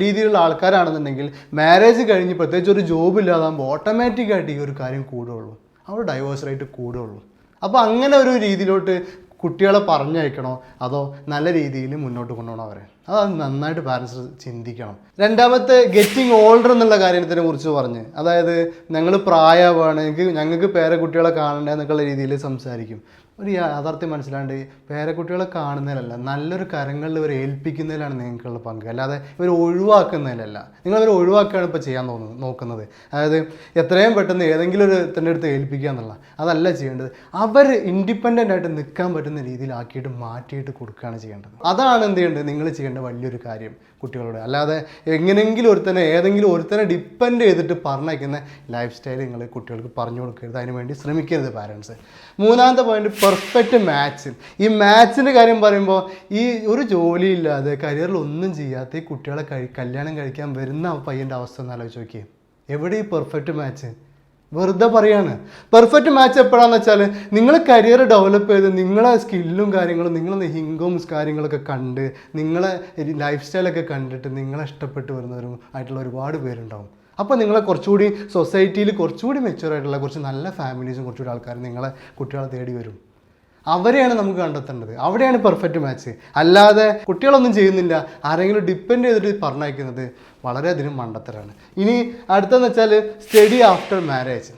രീതിയിലുള്ള ആൾക്കാരാണെന്നുണ്ടെങ്കിൽ മാരേജ് കഴിഞ്ഞ് പ്രത്യേകിച്ച് ഒരു ജോബ് ഇല്ലാതാകുമ്പോൾ ഓട്ടോമാറ്റിക്കായിട്ട് ഈ ഒരു കാര്യം കൂടുകയുള്ളൂ, അവർ ഡൈവേഴ്സ് റേറ്റ് കൂടുകയുള്ളൂ. അപ്പോൾ അങ്ങനെ ഒരു രീതിയിലോട്ട് കുട്ടികളെ പറഞ്ഞയക്കണോ അതോ നല്ല രീതിയിൽ മുന്നോട്ട് കൊണ്ടുപോകണോ അവരെ, അത് നന്നായിട്ട് പാരൻസ് ചിന്തിക്കണം. രണ്ടാമത്തെ ഗെറ്റിംഗ് ഓൾഡർ എന്നുള്ള കാര്യത്തിനെ കുറിച്ച് പറഞ്ഞ്, അതായത് ഞങ്ങൾ പ്രായമാണ്, ഞങ്ങൾക്ക് പേരക്കുട്ടികളെ കാണണ്ടേ എന്നൊക്കെയുള്ള രീതിയിൽ സംസാരിക്കും. ഒരു യാഥാർത്ഥ്യം മനസ്സിലാണ്ട് പേരക്കുട്ടികളെ കാണുന്നതിലല്ല, നല്ലൊരു കരങ്ങളിൽ ഇവർ ഏൽപ്പിക്കുന്നതിലാണ് നിങ്ങൾക്കുള്ള പങ്ക്, അല്ലാതെ ഇവർ ഒഴിവാക്കുന്നതിലല്ല. നിങ്ങളിവർ ഒഴിവാക്കുകയാണ് ഇപ്പോൾ ചെയ്യാൻ നോക്കുന്നത്. അതായത് എത്രയും പെട്ടെന്ന് ഏതെങ്കിലും ഒരു തൻ്റെ അടുത്ത് ഏൽപ്പിക്കുക എന്നുള്ള അതല്ല ചെയ്യേണ്ടത്. അവർ ഇൻഡിപെൻഡൻ്റ് ആയിട്ട് നിൽക്കാൻ പറ്റുന്ന രീതിയിലാക്കിയിട്ട് മാറ്റിയിട്ട് കൊടുക്കുകയാണ് ചെയ്യേണ്ടത്. അതാണ് എന്ത് ചെയ്യേണ്ടത്, നിങ്ങൾ ചെയ്യേണ്ട വലിയൊരു കാര്യം കുട്ടികളോട്. അല്ലാതെ എങ്ങനെയെങ്കിലും ഏതെങ്കിലും ഒരുത്തനെ ഡിപ്പെൻഡ് ചെയ്തിട്ട് പറഞ്ഞയക്കുന്ന ലൈഫ് സ്റ്റൈൽ നിങ്ങൾ കുട്ടികൾക്ക് പറഞ്ഞു കൊടുക്കരുത്, അതിന് വേണ്ടി ശ്രമിക്കരുത് പാരൻസ്. മൂന്നാമത്തെ പോയിന്റ്, പെർഫെക്റ്റ് മാച്ച്. ഈ മാച്ചിൻ്റെ കാര്യം പറയുമ്പോൾ ഈ ഒരു ജോലിയില്ലാതെ കരിയറിൽ ഒന്നും ചെയ്യാത്ത ഈ കുട്ടികളെ കല്യാണം കഴിക്കാൻ വരുന്ന പയ്യൻ്റെ അവസ്ഥ ഒന്ന് ആലോചിച്ച് നോക്കിയേ. എവിടെ ഈ പെർഫെക്റ്റ് മാച്ച്? വെറുതെ പറയാണ്. പെർഫെക്റ്റ് മാച്ച് എപ്പോഴാണെന്ന് വെച്ചാൽ നിങ്ങൾ കരിയർ ഡെവലപ്പ് ചെയ്ത് നിങ്ങളെ സ്കില്ലും കാര്യങ്ങളും നിങ്ങളെ ഇൻകംസ് കാര്യങ്ങളൊക്കെ കണ്ട് നിങ്ങളെ ലൈഫ് സ്റ്റൈലൊക്കെ കണ്ടിട്ട് നിങ്ങളെ ഇഷ്ടപ്പെട്ട് വരുന്നവരും ആയിട്ടുള്ള ഒരുപാട് പേരുണ്ടാവും. അപ്പോൾ നിങ്ങളെ കുറച്ചുകൂടി സൊസൈറ്റിയിൽ കുറച്ചുകൂടി മെച്യൂറായിട്ടുള്ള കുറച്ച് നല്ല ഫാമിലീസും കുറച്ചുകൂടി ആൾക്കാരും നിങ്ങളെ കുട്ടികളെ തേടി വരും. അവരെയാണ് നമുക്ക് കണ്ടെത്തേണ്ടത്. അവിടെയാണ് പെർഫെക്റ്റ് മാച്ച്. അല്ലാതെ കുട്ടികളൊന്നും ചെയ്യുന്നില്ല ആരെങ്കിലും ഡിപ്പെൻഡ് ചെയ്തിട്ട് പറഞ്ഞയക്കുന്നത് വളരെയധികം മണ്ടത്തരാണ്. ഇനി അടുത്തെന്ന് വെച്ചാൽ സ്റ്റഡി ആഫ്റ്റർ മാരേജ്.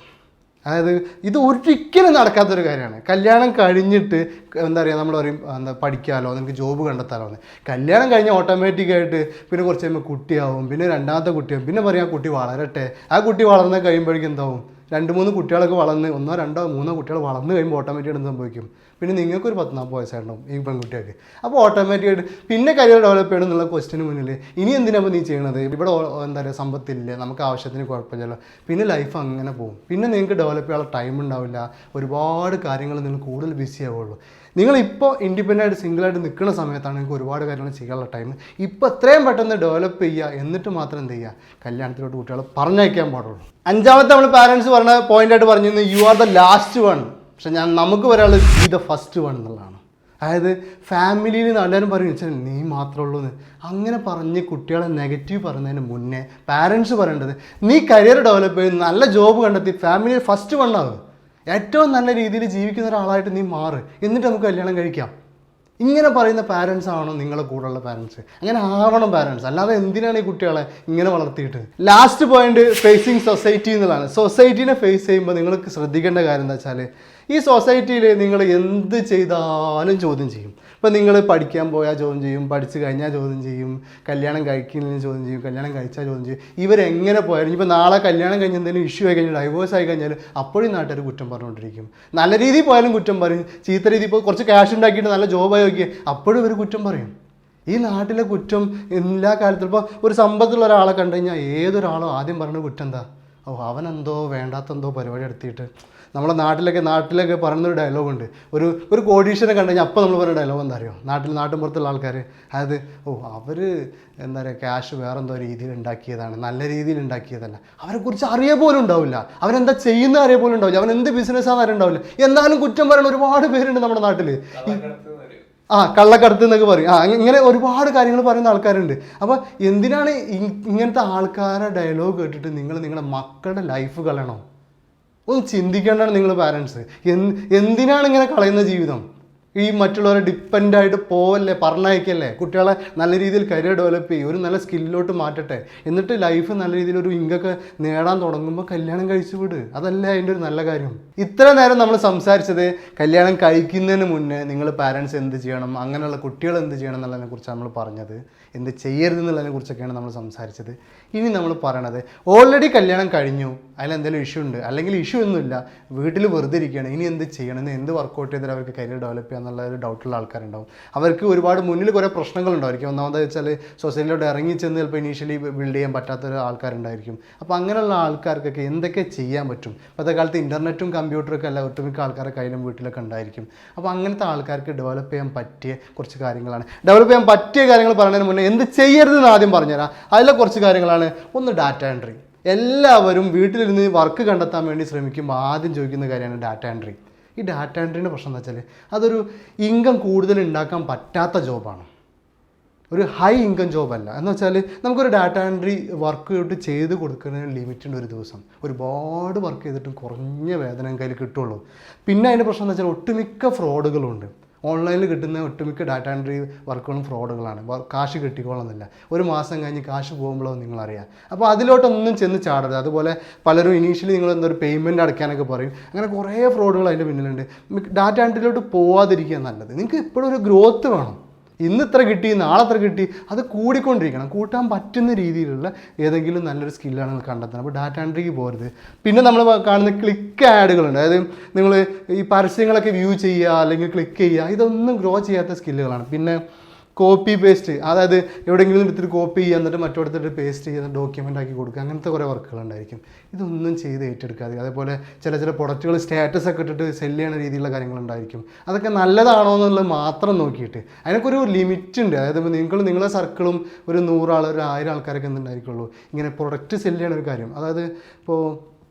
അതായത് ഇത് ഒരിക്കലും നടക്കാത്തൊരു കാര്യമാണ്. കല്യാണം കഴിഞ്ഞിട്ട് എന്താ പറയുക, നമ്മൾ പറയും പഠിക്കാമല്ലോ, നിങ്ങൾക്ക് ജോബ് കണ്ടെത്താലോ എന്ന്. കല്യാണം കഴിഞ്ഞാൽ ഓട്ടോമാറ്റിക്കായിട്ട് പിന്നെ കുറച്ച് കഴിയുമ്പോൾ കുട്ടിയാവും, പിന്നെ രണ്ടാമത്തെ കുട്ടിയാവും, പിന്നെ പറയാം കുട്ടി വളരട്ടെ. ആ കുട്ടി വളർന്ന് കഴിയുമ്പോഴേക്കും എന്താവും, 2-3 കുട്ടികളൊക്കെ വളർന്ന് 1, 2, 3 കുട്ടികൾ വളർന്ന് കഴിയുമ്പോൾ ഓട്ടോമാറ്റിക്കായിട്ട് എന്ത് സംഭവിക്കും, പിന്നെ നിങ്ങൾക്കൊരു 10-40 വയസ്സായിട്ടുണ്ടാവും ഈ പെൺകുട്ടിയൊക്കെ. അപ്പോൾ ഓട്ടോമാറ്റിക്കായിട്ട് പിന്നെ കരിയർ ഡെവലപ്പ് ചെയ്യണം എന്നുള്ള ക്വസ്റ്റിന് മുന്നിൽ ഇനി എന്തിനാപ്പോൾ നീ ചെയ്യണത്, ഇവിടെ എന്താ പറയുക സമ്പത്തില്ലേ, നമുക്ക് ആവശ്യത്തിന് കുഴപ്പമില്ലല്ലോ, പിന്നെ ലൈഫ് അങ്ങനെ പോകും. പിന്നെ നിങ്ങൾക്ക് ഡെവലപ്പ് ചെയ്യാനുള്ള ടൈം ഉണ്ടാവില്ല, ഒരുപാട് കാര്യങ്ങൾ നിങ്ങൾ കൂടുതൽ ബിസി ആവുള്ളൂ. നിങ്ങളിപ്പോൾ ഇൻഡിപെൻഡൻ്റ് ആയിട്ട് സിംഗിളായിട്ട് നിൽക്കുന്ന സമയത്താണ് നിങ്ങൾക്ക് ഒരുപാട് കാര്യങ്ങൾ ചെയ്യാനുള്ള ടൈം. ഇപ്പോൾ എത്രയും പെട്ടെന്ന് ഡെവലപ്പ് ചെയ്യുക, എന്നിട്ട് മാത്രം എന്ത് ചെയ്യുക, കല്യാണത്തിലോട്ട് കുട്ടികളെ പറഞ്ഞയക്കാൻ പാടുള്ളൂ. അഞ്ചാമത്തെ നമ്മൾ പാരൻസ് പറഞ്ഞ പോയിൻ്റായിട്ട് പറഞ്ഞിരുന്നു you are the last one. പക്ഷെ നമുക്ക് പറയാനുള്ളത് ബി ദ ഫസ്റ്റ് വൺ എന്നുള്ളതാണ്. അതായത് ഫാമിലിയിൽ നിന്ന് എല്ലാവരും പറയും വെച്ചാൽ നീ മാത്രമേ ഉള്ളൂ എന്ന്. അങ്ങനെ പറഞ്ഞ് കുട്ടികളെ നെഗറ്റീവ് പറയുന്നതിന് മുന്നേ പാരൻസ് പറയേണ്ടത് നീ കരിയർ ഡെവലപ്പ് ചെയ്ത് നല്ല ജോബ് കണ്ടെത്തി ഫാമിലിയിൽ ഫസ്റ്റ് വണ്ണാകും, ഏറ്റവും നല്ല രീതിയിൽ ജീവിക്കുന്ന ഒരാളായിട്ട് നീ മാറ്, എന്നിട്ട് നമുക്ക് കല്യാണം കഴിക്കാം. ഇങ്ങനെ പറയുന്ന പാരൻസ് ആവണം നിങ്ങളെ കൂടെയുള്ള പാരൻസ്. അങ്ങനെ ആവണം പാരൻസ്. അല്ലാതെ എന്തിനാണ് ഈ കുട്ടികളെ ഇങ്ങനെ വളർത്തിയിട്ട്? ലാസ്റ്റ് പോയിന്റ് ഫേസിങ് സൊസൈറ്റി എന്നുള്ളതാണ്. സൊസൈറ്റീനെ ഫേസ് ചെയ്യുമ്പോൾ നിങ്ങൾക്ക് ശ്രദ്ധിക്കേണ്ട കാര്യം എന്താ വെച്ചാൽ, ഈ സൊസൈറ്റിയിൽ നിങ്ങൾ എന്ത് ചെയ്താലും ചോദ്യം ചെയ്യും. ഇപ്പം നിങ്ങൾ പഠിക്കാൻ പോയാൽ ചോദ്യം ചെയ്യും, പഠിച്ച് കഴിഞ്ഞാൽ ചോദ്യം ചെയ്യും, കല്യാണം കഴിക്കുന്നതിന് ചോദ്യം ചെയ്യും, കല്യാണം കഴിച്ചാൽ ചോദ്യം ചെയ്യും. ഇവരെങ്ങനെ പോയാലും ഇപ്പോൾ നാളെ കല്യാണം കഴിഞ്ഞ് എന്തെങ്കിലും ഇഷ്യൂ ആയി കഴിഞ്ഞാൽ, ഡൈവോഴ്സ് ആയി കഴിഞ്ഞാൽ അപ്പോഴും നാട്ടുകാർ കുറ്റം പറഞ്ഞുകൊണ്ടിരിക്കും. നല്ല രീതിയിൽ പോയാലും കുറ്റം പറയും, ചീത്ത രീതിയിൽ ഇപ്പോൾ കുറച്ച് ക്യാഷ് ഉണ്ടാക്കിയിട്ട് നല്ല ജോബായി നോക്കിയാൽ അപ്പോഴും ഇവർ കുറ്റം പറയും. ഈ നാട്ടിലെ കുറ്റം എല്ലാ കാലത്തും ഇപ്പോൾ ഒരു സമ്പത്തുള്ള ഒരാളെ കണ്ടു കഴിഞ്ഞാൽ ഏതൊരാളും ആദ്യം പറയുന്ന കുറ്റം എന്താ? അവനെന്തോ വേണ്ടാത്തെന്തോ പരിപാടി എടുത്തിട്ട്. നമ്മളെ നാട്ടിലൊക്കെ പറയുന്നൊരു ഡയലോഗുണ്ട്. ഒരു കോടീശ്വരനെ കണ്ടു കഴിഞ്ഞാൽ അപ്പോൾ നമ്മൾ പറയുന്ന ഡയലോഗ് എന്താ അറിയോ? നാട്ടിൻപുറത്തുള്ള ആൾക്കാർ, അതായത് അവർ എന്താ പറയുക, ക്യാഷ് വേറെ എന്തോ രീതിയിൽ ഉണ്ടാക്കിയതാണ്, നല്ല രീതിയിൽ ഉണ്ടാക്കിയതല്ല. അവരെക്കുറിച്ച് അറിയ പോലും ഉണ്ടാവില്ല, അവരെന്താ ചെയ്യുന്ന അറിയ പോലും ഉണ്ടാവില്ല, അവൻ എന്ത് ബിസിനസ്സാണെന്ന് അറിയുണ്ടാവില്ല. എന്നാലും കുറ്റം പറയുന്ന ഒരുപാട് പേരുണ്ട് നമ്മുടെ നാട്ടിൽ. കള്ളക്കടത്ത് എന്നൊക്കെ പറയും. ഇങ്ങനെ ഒരുപാട് കാര്യങ്ങൾ പറയുന്ന ആൾക്കാരുണ്ട്. അപ്പോൾ എന്തിനാണ് ഇങ്ങനത്തെ ആൾക്കാരുടെ ഡയലോഗ് കേട്ടിട്ട് നിങ്ങളുടെ മക്കളുടെ ലൈഫ് കളയണോ? ഒന്ന് ചിന്തിക്കേണ്ടതാണ് നിങ്ങൾ പാരൻസ്. എന്തിനാണ് ഇങ്ങനെ കളയുന്ന ജീവിതം? ഈ മറ്റുള്ളവരെ ഡിപ്പെൻഡായിട്ട് പോവല്ലേ, പറഞ്ഞയക്കല്ലേ. കുട്ടികളെ നല്ല രീതിയിൽ കരിയർ ഡെവലപ്പ് ചെയ്യും, ഒരു നല്ല സ്കില്ലിലോട്ട് മാറ്റട്ടെ. എന്നിട്ട് ലൈഫ് നല്ല രീതിയിൽ ഒരു ഇൻകൊക്കെ നേടാൻ തുടങ്ങുമ്പോൾ കല്യാണം കഴിച്ചു വിട്. അതല്ലേ അതിൻ്റെ ഒരു നല്ല കാര്യം. ഇത്ര നേരം നമ്മൾ സംസാരിച്ചത് കല്യാണം കഴിക്കുന്നതിന് മുന്നേ നിങ്ങൾ പാരൻസ് എന്ത് ചെയ്യണം, അങ്ങനെയുള്ള കുട്ടികൾ എന്ത് ചെയ്യണം എന്നുള്ളതിനെ കുറിച്ചാണ് നമ്മൾ പറഞ്ഞത്. എന്ത് ചെയ്യരുത് എന്നുള്ളതിനെ കുറിച്ചൊക്കെയാണ് നമ്മൾ സംസാരിച്ചത്. ഇനി നമ്മൾ പറയണത്, ഓൾറെഡി കല്യാണം കഴിഞ്ഞു, അതിലെന്തെങ്കിലും ഇഷ്യൂ ഉണ്ട്, അല്ലെങ്കിൽ ഇഷ്യൂ ഒന്നുമില്ല, വീട്ടിൽ വെറുതെ ഇരിക്കുകയാണ്, ഇനി എന്ത് ചെയ്യണം, എന്ത് വർക്കൗട്ട് ചെയ്താൽ അവർക്ക് കരിയർ ഡെവലപ്പ് ചെയ്യുക എന്നുള്ള ഒരു ഡൗട്ടുള്ള ആൾക്കാരുണ്ടാവും. അവർക്ക് ഒരുപാട് മുന്നിൽ കുറേ പ്രശ്നങ്ങളുണ്ടായിരിക്കും. ഒന്നാമത് വെച്ചാൽ സൊസൈറ്റിയിലോട്ട് ഇറങ്ങിച്ചെന്ന് ചിലപ്പോൾ ഇനീഷ്യലി ബിൽഡ് ചെയ്യാൻ പറ്റാത്തൊരു ആൾക്കാരുണ്ടായിരിക്കും. അപ്പോൾ അങ്ങനെയുള്ള ആൾക്കാർക്കൊക്കെ എന്തൊക്കെ ചെയ്യാൻ പറ്റും? ഇപ്പോഴത്തെ കാലത്ത് ഇൻ്റർനെറ്റും കമ്പ്യൂട്ടറൊക്കെ അല്ല ഒട്ടുമിക്ക ആൾക്കാരുടെ കയ്യിലും വീട്ടിലൊക്കെ ഉണ്ടായിരിക്കും. അപ്പോൾ അങ്ങനത്തെ ആൾക്കാർക്ക് ഡെവലപ്പ് ചെയ്യാൻ പറ്റിയ കുറച്ച് കാര്യങ്ങളാണ്. ഡെവലപ്പ് ചെയ്യാൻ പറ്റിയ കാര്യങ്ങൾ പറയുന്നതിന് മുന്നേ എന്ത് ചെയ്യരുതെന്ന് ആദ്യം പറഞ്ഞുതരാം. അതിലെ കുറച്ച് കാര്യങ്ങളാണ്. ഒന്ന്, ഡാറ്റ എൻട്രി. എല്ലാവരും വീട്ടിലിരുന്ന് വർക്ക് കണ്ടെത്താൻ വേണ്ടി ശ്രമിക്കുമ്പോൾ ആദ്യം ചോദിക്കുന്ന കാര്യമാണ് ഡാറ്റ എൻട്രി. ഈ ഡാറ്റ എൻട്രീൻ്റെ പ്രശ്നം എന്താ വെച്ചാൽ, അതൊരു ഇൻകം കൂടുതൽ ഉണ്ടാക്കാൻ പറ്റാത്ത ജോബാണ്, ഒരു ഹൈ ഇൻകം ജോബല്ല. എന്ന് വെച്ചാൽ നമുക്കൊരു ഡാറ്റ എൻട്രി വർക്ക് ചെയ്ത് കൊടുക്കുന്നതിന് ലിമിറ്റുണ്ട്. ഒരു ദിവസം ഒരുപാട് വർക്ക് ചെയ്തിട്ടും കുറഞ്ഞ വേതനം കയ്യിൽ കിട്ടുള്ളൂ. പിന്നെ അതിൻ്റെ പ്രശ്നം എന്താ വെച്ചാൽ ഒട്ടുമിക്ക ഫ്രോഡുകളുണ്ട്. ഓൺലൈനിൽ കിട്ടുന്ന ഒട്ടുമിക്ക ഡാറ്റ എൻട്രി വർക്കുകളും ഫ്രോഡുകളാണ്. കാശ് കിട്ടിക്കോളുന്നില്ല, ഒരു മാസം കഴിഞ്ഞ് കാശ് പോകുമ്പോഴോ നിങ്ങളറിയാം. അപ്പോൾ അതിലോട്ടൊന്നും ചെന്ന് ചാടരുത്. അതുപോലെ പലരും ഇനീഷ്യലി നിങ്ങൾ എന്തൊരു പേയ്മെൻറ്റ് അടയ്ക്കാനൊക്കെ പറയും. അങ്ങനെ കുറേ ഫ്രോഡുകൾ അതിൻ്റെ പിന്നിലുണ്ട്. ഡാറ്റ എൻട്രിയിലോട്ട് പോവാതിരിക്കുക നല്ലത്. നിങ്ങൾക്ക് എപ്പോഴും ഒരു ഗ്രോത്ത് വേണം. ഇന്ന് ഇത്ര കിട്ടി, നാളെ എത്ര കിട്ടി, അത് കൂടിക്കൊണ്ടിരിക്കണം. കൂട്ടാൻ പറ്റുന്ന രീതിയിലുള്ള ഏതെങ്കിലും നല്ലൊരു സ്കില്ലാണ് നിങ്ങൾ കണ്ടെത്തണം. അപ്പോൾ ഡാറ്റ എൻട്രിക്ക് പോകരുത്. പിന്നെ നമ്മൾ കാണുന്ന ക്ലിക്ക് ആഡുകളുണ്ട്. അതായത് നിങ്ങൾ ഈ പരസ്യങ്ങളൊക്കെ വ്യൂ ചെയ്യുക അല്ലെങ്കിൽ ക്ലിക്ക് ചെയ്യുക, ഇതൊന്നും ഗ്രോ ചെയ്യാത്ത സ്കില്ലുകളാണ്. പിന്നെ കോപ്പി പേസ്റ്റ്, അതായത് എവിടെയെങ്കിലും എടുത്തിട്ട് കോപ്പി ചെയ്യുക, എന്നിട്ട് മറ്റോടത്തിട്ട് പേസ്റ്റ് ചെയ്യുന്ന ഡോക്യുമെൻ്റ് ആക്കി കൊടുക്കുക, അങ്ങനത്തെ കുറേ വർക്കുകളുണ്ടായിരിക്കും. ഇതൊന്നും ചെയ്ത് ഏറ്റെടുക്കാതെ. അതേപോലെ ചില പ്രൊഡക്റ്റുകൾ സ്റ്റാറ്റസ് ഒക്കെ ഇട്ടിട്ട് സെല്ല് ചെയ്യുന്ന രീതിയിലുള്ള കാര്യങ്ങളുണ്ടായിരിക്കും. അതൊക്കെ നല്ലതാണോ എന്നുള്ളത് മാത്രം നോക്കിയിട്ട്, അതിനൊക്കെ ഒരു ലിമിറ്റ് ഉണ്ട്. അതായത് നിങ്ങളുടെ സർക്കിളും ഒരു 100 ആൾ, ഒരു 1000 ആൾക്കാരൊക്കെ എന്തുണ്ടായിരിക്കുള്ളൂ ഇങ്ങനെ പ്രൊഡക്റ്റ് സെല്ല് ചെയ്യണ ഒരു കാര്യം. അതായത് ഇപ്പോൾ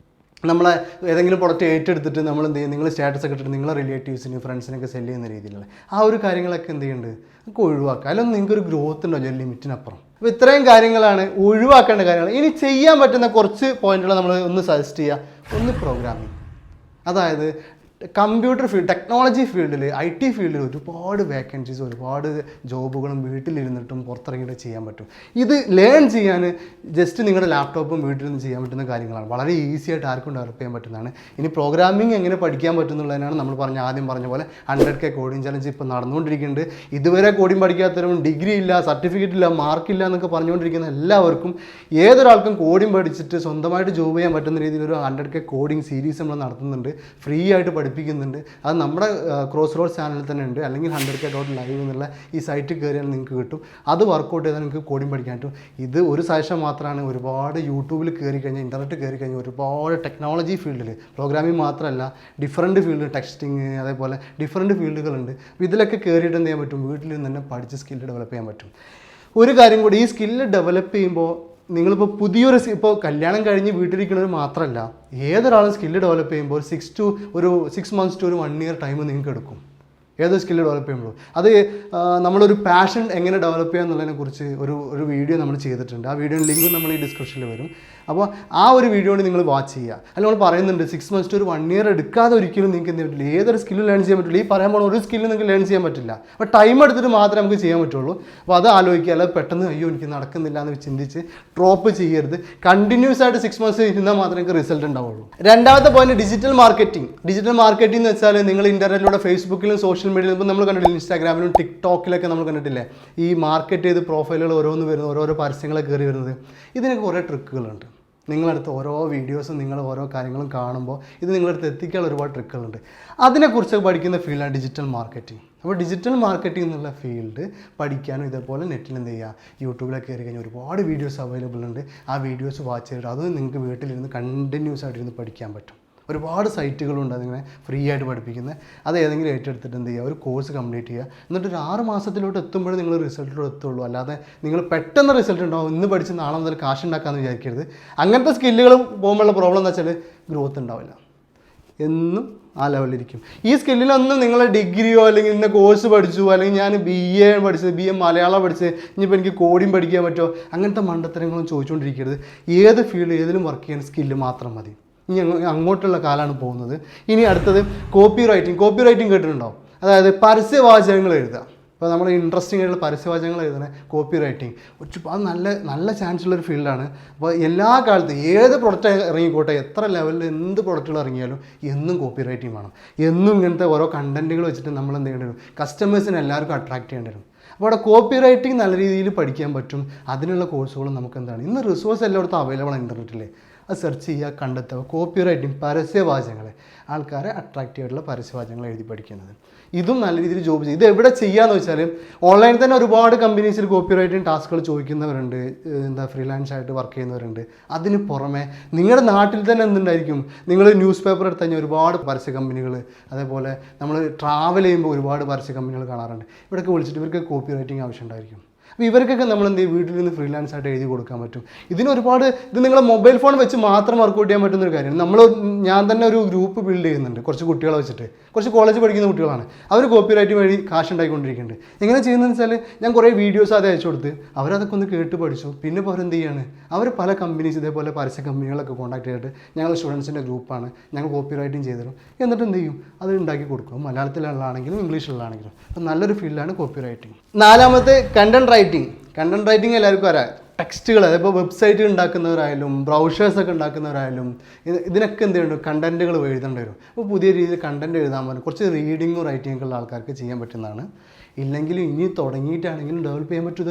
നമ്മളെ ഏതെങ്കിലും പ്രൊഡക്റ്റ് ഏറ്റെടുത്തിട്ട് നമ്മൾ എന്ത് ചെയ്യും, നിങ്ങൾ സ്റ്റാറ്റസ് ഒക്കെ ഇട്ടിട്ട് നിങ്ങളെ റിലേറ്റീവ്സിന് ഫ്രണ്ട്സിനൊക്കെ സെല്ല് ചെയ്യുന്ന രീതിയിലുള്ള ആ ഒരു കാര്യങ്ങളൊക്കെ എന്ത് ചെയ്യുന്നുണ്ട്, നമുക്ക് ഒഴിവാക്കുക. അതിലൊന്നും നിങ്ങൾക്കൊരു ഗ്രോത്ത് ഉണ്ടാവില്ല, ഒരു ലിമിറ്റിനപ്പുറം. അപ്പോൾ ഇത്രയും കാര്യങ്ങളാണ് ഒഴിവാക്കേണ്ട കാര്യങ്ങൾ. ഇനി ചെയ്യാൻ പറ്റുന്ന കുറച്ച് പോയിന്റുകൾ നമ്മൾ ഒന്ന് സജസ്റ്റ് ചെയ്യുക. ഒന്ന്, പ്രോഗ്രാമിംഗ്. അതായത് കമ്പ്യൂട്ടർ ഫീൽഡ്, ടെക്നോളജി ഫീൽഡിൽ, IT ഫീൽഡിൽ ഒരുപാട് വേക്കൻസീസ്, ഒരുപാട് ജോബുകളും വീട്ടിലിരുന്നിട്ടും പുറത്തിറങ്ങിയിട്ട് ചെയ്യാൻ പറ്റും. ഇത് ലേൺ ചെയ്യാൻ ജസ്റ്റ് നിങ്ങളുടെ ലാപ്ടോപ്പും വീട്ടിലിരുന്ന് ചെയ്യാൻ പറ്റുന്ന കാര്യങ്ങളാണ്. വളരെ ഈസി ആയിട്ട് ആർക്കും ഡെവലപ്പ് ചെയ്യാൻ പറ്റുന്നതാണ്. ഇനി പ്രോഗ്രാമിംഗ് എങ്ങനെ പഠിക്കാൻ പറ്റുന്നുള്ളതിനാണ് നമ്മൾ ആദ്യം പറഞ്ഞ പോലെ 100K കോഡിംഗ് ചലഞ്ച് ഇപ്പോൾ നടന്നുകൊണ്ടിരിക്കുന്നുണ്ട്. ഇതുവരെ കോഡിംഗ് പഠിക്കാത്തവരും ഡിഗ്രി ഇല്ല, സർട്ടിഫിക്കറ്റ് ഇല്ല, മാർക്കില്ല എന്നൊക്കെ പറഞ്ഞുകൊണ്ടിരിക്കുന്ന എല്ലാവർക്കും, ഏതൊരാൾക്കും കോഡിംഗ് പഠിച്ചിട്ട് സ്വന്തമായിട്ട് ജോബ് ചെയ്യാൻ പറ്റുന്ന രീതിയിൽ ഒരു 100K കോഡിംഗ് സീരീസ് നമ്മൾ നടത്തുന്നുണ്ട്. ഫ്രീ ആയിട്ട് പഠിപ്പിക്കുന്നുണ്ട്. അത് നമ്മുടെ ക്രോസ് റോഡ് ചാനലിൽ തന്നെ ഉണ്ട്. അല്ലെങ്കിൽ 100K.live എന്നുള്ള ഈ സൈറ്റിൽ കയറിയാൽ നിങ്ങൾക്ക് കിട്ടും. അത് വർക്കൗട്ട് ചെയ്താൽ നിങ്ങൾക്ക് കോഡിംഗ് പഠിക്കാൻ പറ്റും. ഇത് ഒരു സജഷൻ മാത്രമാണ്. ഒരുപാട് യൂട്യൂബിൽ കയറി കഴിഞ്ഞാൽ, ഇൻ്റർനെറ്റ് കയറി കഴിഞ്ഞാൽ ഒരുപാട് ടെക്നോളജി ഫീൽഡിൽ, പ്രോഗ്രാമിംഗ് മാത്രമല്ല ഡിഫറൻറ്റ് ഫീൽഡ്, ടെക്സ്റ്റിങ്, അതേപോലെ ഡിഫറൻറ്റ് ഫീൽഡുകളുണ്ട്. ഇതിലൊക്കെ കയറിയിട്ട് എന്ത് ചെയ്യാൻ പറ്റും, വീട്ടിൽ നിന്ന് തന്നെ പഠിച്ച് സ്കില്ല് ഡെവലപ്പ് ചെയ്യാൻ പറ്റും. ഒരു കാര്യം കൂടി, ഈ സ്കില്ല് ഡെവലപ്പ് ചെയ്യുമ്പോൾ നിങ്ങളിപ്പോൾ ഇപ്പോൾ കല്യാണം കഴിഞ്ഞ് വീട്ടിലിരിക്കുന്നവർ മാത്രമല്ല, ഏതൊരാളും സ്കില്ല് ഡെവലപ്പ് ചെയ്യുമ്പോൾ 6 months to ഒരു 1 year ടൈം നിങ്ങൾക്ക് എടുക്കും. ഏതൊരു സ്കില്ല് ഡെവലപ്പ് ചെയ്യുമ്പോഴും അത് നമ്മളൊരു പാഷൻ എങ്ങനെ ഡെവലപ്പ് ചെയ്യുക എന്നുള്ളതിനെ കുറിച്ച് ഒരു വീഡിയോ നമ്മൾ ചെയ്തിട്ടുണ്ട്. ആ വീഡിയോ ലിങ്ക് നമ്മൾ ഈ ഡിസ്ക്രിപ്ഷനിൽ വരും. അപ്പോൾ ആ ഒരു വീഡിയോ നിങ്ങൾ വാച്ച് ചെയ്യുക. അതിൽ നമ്മൾ പറയുന്നുണ്ട് 6 months to 1 year എടുക്കാതെ ഒരിക്കലും നിങ്ങൾക്ക് എന്ത് പറ്റില്ല, ഏതൊരു സ്കില്ലും ലേൺ ചെയ്യാൻ പറ്റില്ല. ഈ പറയാൻ പോകുന്ന ഒരു സ്കില്ലും നിങ്ങൾക്ക് ലേൺ ചെയ്യാൻ പറ്റില്ല. അപ്പോൾ ടൈം എടുത്തിട്ട് മാത്രമേ നമുക്ക് ചെയ്യാൻ പറ്റുള്ളൂ. അപ്പോൾ അത് ആലോചിക്കുക. അല്ലാതെ പെട്ടെന്ന് അയ്യോ എനിക്ക് നടക്കുന്നില്ല എന്ന് ചിന്തിച്ച് ഡ്രോപ്പ് ചെയ്യരുത്. കണ്ടിന്യൂസ് ആയിട്ട് 6 months ഇരുന്നാൽ മാത്രമേ നിങ്ങൾക്ക് റിസൾട്ട് ഉണ്ടാവുള്ളൂ. രണ്ടാമത്തെ point digital marketing. Digital marketing എന്ന് വെച്ചാൽ നിങ്ങൾ ഇന്റർനെറ്റിലൂടെ ഫേസ്ബുക്കിലും സോഷ്യൽ മീഡിയയിലും ഇപ്പോൾ നമ്മൾ കണ്ടിട്ടില്ല, ഇൻസ്റ്റാഗ്രാമിലും ടിക്ടോക്കിലൊക്കെ നമ്മൾ കണ്ടിട്ടില്ലേ ഈ മാർക്കറ്റ് ചെയ്ത് പ്രൊഫൈലുകൾ ഓരോന്ന് വരുന്നത്, ഓരോരോ പരസ്യങ്ങളൊക്കെ കയറി വരുന്നത്. ഇതിനൊക്കെ കുറേ ട്രിക്കുകളുണ്ട്. നിങ്ങളടുത്ത് ഓരോ വീഡിയോസും നിങ്ങൾ ഓരോ കാര്യങ്ങളും കാണുമ്പോൾ ഇത് നിങ്ങളടുത്ത് എത്തിക്കാനുള്ള ഒരുപാട് ട്രിക്കുകളുണ്ട്. അതിനെക്കുറിച്ച് പഠിക്കുന്ന ഫീൽഡാണ് ഡിജിറ്റൽ മാർക്കറ്റിംഗ്. അപ്പോൾ ഡിജിറ്റൽ മാർക്കറ്റിംഗ് എന്നുള്ള ഫീൽഡ് പഠിക്കാനും ഇതേപോലെ നെറ്റിൽ എന്ത് ചെയ്യുക, യൂട്യൂബിലൊക്കെ കയറി കഴിഞ്ഞാൽ ഒരുപാട് വീഡിയോസ് അവൈലബിൾ ഉണ്ട്. ആ വീഡിയോസ് വാച്ച് ചെയ്തിട്ട് അത് നിങ്ങൾക്ക് വീട്ടിലിരുന്ന് കണ്ടിന്യൂസ് ആയിട്ടിരുന്ന് പഠിക്കാൻ പറ്റും. ഒരുപാട് സൈറ്റുകളുണ്ട് അതിങ്ങനെ ഫ്രീ ആയിട്ട് പഠിപ്പിക്കുന്നത്. അത് ഏതെങ്കിലും ഏറ്റെടുത്തിട്ട് എന്ത് ചെയ്യുക, ഒരു കോഴ്സ് കംപ്ലീറ്റ് ചെയ്യുക. എന്നിട്ട് ഒരു 6 മാസത്തിലോട്ട് എത്തുമ്പോഴേ നിങ്ങൾ റിസൾട്ടിലോട്ട് എത്തുള്ളൂ. അല്ലാതെ നിങ്ങൾ പെട്ടെന്ന് റിസൾട്ട് ഉണ്ടാവും, ഇന്ന് പഠിച്ച് നാളെ മുതൽ കാശ് ഉണ്ടാക്കാമെന്ന് വിചാരിക്കരുത്. അങ്ങനത്തെ സ്കില്ലുകൾ പോകുമ്പോഴുള്ള പ്രോബ്ലം എന്താ വെച്ചാൽ ഗ്രോത്ത് ഉണ്ടാവില്ല, എന്നും ആ ലെവലിലിരിക്കും. ഈ സ്കില്ലിലൊന്നും നിങ്ങൾ ഡിഗ്രിയോ അല്ലെങ്കിൽ ഇന്ന കോഴ്സ് പഠിച്ചു, അല്ലെങ്കിൽ ഞാൻ BA പഠിച്ചത്, BA മലയാളം പഠിച്ചത്, ഇനിയിപ്പോൾ എനിക്ക് കോഡിങ് പഠിക്കാൻ പറ്റുമോ, അങ്ങനത്തെ മണ്ടത്തരങ്ങളൊന്നും ചോദിച്ചുകൊണ്ടിരിക്കരുത്. ഏത് ഫീൽഡ് ഏതിലും വർക്ക് ചെയ്യാൻ സ്കില്ല് മാത്രം മതി. ഇനി അങ്ങോട്ടുള്ള കാലമാണ് പോകുന്നത്. ഇനി അടുത്തത് കോപ്പി റൈറ്റിംഗ്. കോപ്പി റൈറ്റിംഗ് കേട്ടിട്ടുണ്ടോ? അതായത് പരസ്യവാചകങ്ങൾ എഴുതുക. ഇപ്പോൾ നമ്മൾ ഇൻട്രസ്റ്റിംഗ് ആയിട്ടുള്ള പരസ്യവാചകങ്ങൾ എഴുതുന്നത് കോപ്പി റൈറ്റിംഗ്. അത് നല്ല ചാൻസ് ഉള്ളൊരു ഫീൽഡാണ്. അപ്പോൾ എല്ലാ കാലത്തും ഏത് പ്രൊഡക്റ്റ് ഇറങ്ങിക്കോട്ടെ, എത്ര ലെവലിൽ എന്ത് പ്രൊഡക്റ്റുകൾ ഇറങ്ങിയാലും എന്നും കോപ്പി റൈറ്റിംഗ് വേണം. എന്നും ഇങ്ങനത്തെ ഓരോ കണ്ടൻറ്റുകൾ വെച്ചിട്ട് നമ്മൾ എന്ത് ചെയ്യേണ്ടി വരും, കസ്റ്റമേഴ്സിനെ എല്ലാവർക്കും അട്രാക്ട് ചെയ്യേണ്ടി വരും. അപ്പോൾ അവിടെ കോപ്പി റൈറ്റിംഗ് നല്ല രീതിയിൽ പഠിക്കാൻ പറ്റും. അതിനുള്ള കോഴ്സുകളും നമുക്ക് എന്താണ് ഇന്ന് റിസോഴ്സ് എല്ലായിടത്തും അവൈലബിൾ ആണ് ഇൻ്റർനെറ്റിൽ. അത് സെർച്ച് ചെയ്യുക, കണ്ടെത്തുക. കോപ്പി റൈറ്റിംഗ്, പരസ്യവാചകങ്ങൾ, ആൾക്കാരെ അട്രാക്റ്റീവ് ആയിട്ടുള്ള പരസ്യവാചകങ്ങൾ എഴുതി പഠിക്കുന്നത്. ഇതും നല്ല രീതിയിൽ ജോബ് ചെയ്യും. ഇത് എവിടെ ചെയ്യാന്ന് വെച്ചാൽ ഓൺലൈനിൽ തന്നെ ഒരുപാട് കമ്പനീസിൽ കോപ്പി റൈറ്റിംഗ് ടാസ്കുകൾ ചോദിക്കുന്നവരുണ്ട്, ഫ്രീലാൻസ് ആയിട്ട് വർക്ക് ചെയ്യുന്നവരുണ്ട്. അതിന് പുറമെ നിങ്ങളുടെ നാട്ടിൽ തന്നെ എന്തുണ്ടായിരിക്കും, നിങ്ങൾ ന്യൂസ് പേപ്പർ എടുത്ത് കഴിഞ്ഞാൽ ഒരുപാട് പരസ്യ കമ്പനികൾ, അതേപോലെ നമ്മൾ ട്രാവൽ ചെയ്യുമ്പോൾ ഒരുപാട് പരസ്യ കമ്പനികൾ കാണാറുണ്ട്. ഇവിടെയൊക്കെ വിളിച്ചിട്ട് ഇവർക്ക് കോപ്പി റൈറ്റിംഗ് ആവശ്യമുണ്ടായിരിക്കും. അപ്പോൾ ഇവർക്കൊക്കെ നമ്മൾ എന്ത് ചെയ്യും, വീട്ടിൽ നിന്ന് ഫ്രീലാൻസ് ആയിട്ട് എഴുതി കൊടുക്കാൻ പറ്റും. ഇതിനൊരുപാട് ഇത് നിങ്ങളെ മൊബൈൽ ഫോൺ വെച്ച് മാത്രം വർക്കൗട്ട് ചെയ്യാൻ പറ്റുന്നൊരു കാര്യമാണ്. ഞാൻ തന്നെ ഒരു ഗ്രൂപ്പ് ബിൽഡ് ചെയ്യുന്നുണ്ട്, കുറച്ച് കുട്ടികളെ വെച്ചിട്ട്. കുറച്ച് കോളേജ് പഠിക്കുന്ന കുട്ടികളാണ്. അവർ കോപ്പി റൈറ്റിംഗ് വഴി കാശ് ഉണ്ടായിക്കൊണ്ടിരിക്കുന്നുണ്ട്. എങ്ങനെ ചെയ്യുന്നതെന്ന് വെച്ചാൽ ഞാൻ കുറേ വീഡിയോസ് അത് അയച്ചു കൊടുത്ത് അവരതൊക്കെ ഒന്ന് കേട്ട് പഠിച്ചു. പിന്നെ ഇപ്പോൾ അവരെന്ത് ചെയ്യാണ്, അവർ പല കമ്പനീസ് ഇതേപോലെ പരസ്യ കമ്പനികളൊക്കെ കോൺടാക്ട് ചെയ്തിട്ട് ഞങ്ങൾ സ്റ്റുഡൻസിൻ്റെ ഗ്രൂപ്പാണ്, ഞങ്ങൾ കോപ്പി റൈറ്റിംഗ് ചെയ്തു തരും. എന്നിട്ട് എന്ത് ചെയ്യും, അത് ഉണ്ടാക്കി കൊടുക്കും. മലയാളത്തിലുള്ളതാണെങ്കിലും ഇംഗ്ലീഷിലുള്ളതാണെങ്കിലും. അപ്പോൾ നല്ലൊരു ഫീൽഡാണ് കോപ്പി റൈറ്റിംഗ്. നാലാമത്തെ കണ്ടന്റ് റൈറ്റിംഗ്. കണ്ടന്റ് റൈറ്റിംഗ് എല്ലാവർക്കും അറിയാം. ടെക്സ്റ്റുകൾ, അതിപ്പോൾ വെബ്സൈറ്റ് ഉണ്ടാക്കുന്നവരായാലും ബ്രൗഷേഴ്സൊക്കെ ഉണ്ടാക്കുന്നവരായാലും ഇതിനൊക്കെ എന്ത് ചെയ്യണം, കണ്ടൻറ്റുകൾ എഴുതേണ്ടി വരും. അപ്പോൾ പുതിയ രീതിയിൽ കണ്ടൻറ്റ് എഴുതാൻ പറ്റും. കുറച്ച് റീഡിങ്ങും റൈറ്റിംഗ് ഉള്ള ആൾക്കാർക്ക് ചെയ്യാൻ പറ്റുന്നതാണ്. ഇല്ലെങ്കിലും ഇനി തുടങ്ങിയിട്ടാണെങ്കിലും ഡെവലപ്പ് ചെയ്യാൻ പറ്റും.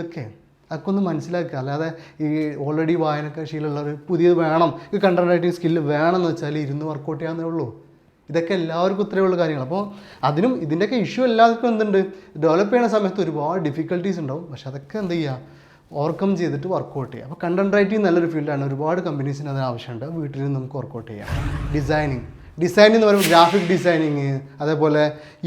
അതൊക്കെ ഒന്ന് മനസ്സിലാക്കുക. അല്ലാതെ ഈ ഓൾറെഡി വായനശീലമുള്ളവർ പുതിയത് വേണം, ഈ കണ്ടന്റ് റൈറ്റിംഗ് സ്കില്ല് വേണമെന്ന് വെച്ചാൽ ഇരുന്ന് വർക്കൗട്ട് ചെയ്യാവുന്നേ ഉള്ളൂ. ഇതൊക്കെ എല്ലാവർക്കും ഇത്രയുള്ള കാര്യങ്ങൾ. അപ്പോൾ അതിനും ഇതിൻ്റെയൊക്കെ ഇഷ്യൂ എല്ലാവർക്കും എന്തുണ്ട്, ഡെവലപ്പ് ചെയ്യുന്ന സമയത്ത് ഒരുപാട് ഡിഫിക്കൽട്ടീസ് ഉണ്ടാവും. പക്ഷെ അതൊക്കെ എന്ത് ചെയ്യുക, ഓവർകം ചെയ്തിട്ട് വർക്കൗട്ട് ചെയ്യുക. അപ്പോൾ കണ്ടന്റ് റൈറ്റിംഗ് നല്ലൊരു ഫീൽഡാണ്. ഒരുപാട് കമ്പനീസിന് അതിന് ആവശ്യമുണ്ട്. വീട്ടിൽ നിന്ന് നമുക്ക് വർക്കൗട്ട് ചെയ്യാം. ഡിസൈനിങ് എന്ന് പറയുമ്പോൾ ഗ്രാഫിക് ഡിസൈനിങ്, അതേപോലെ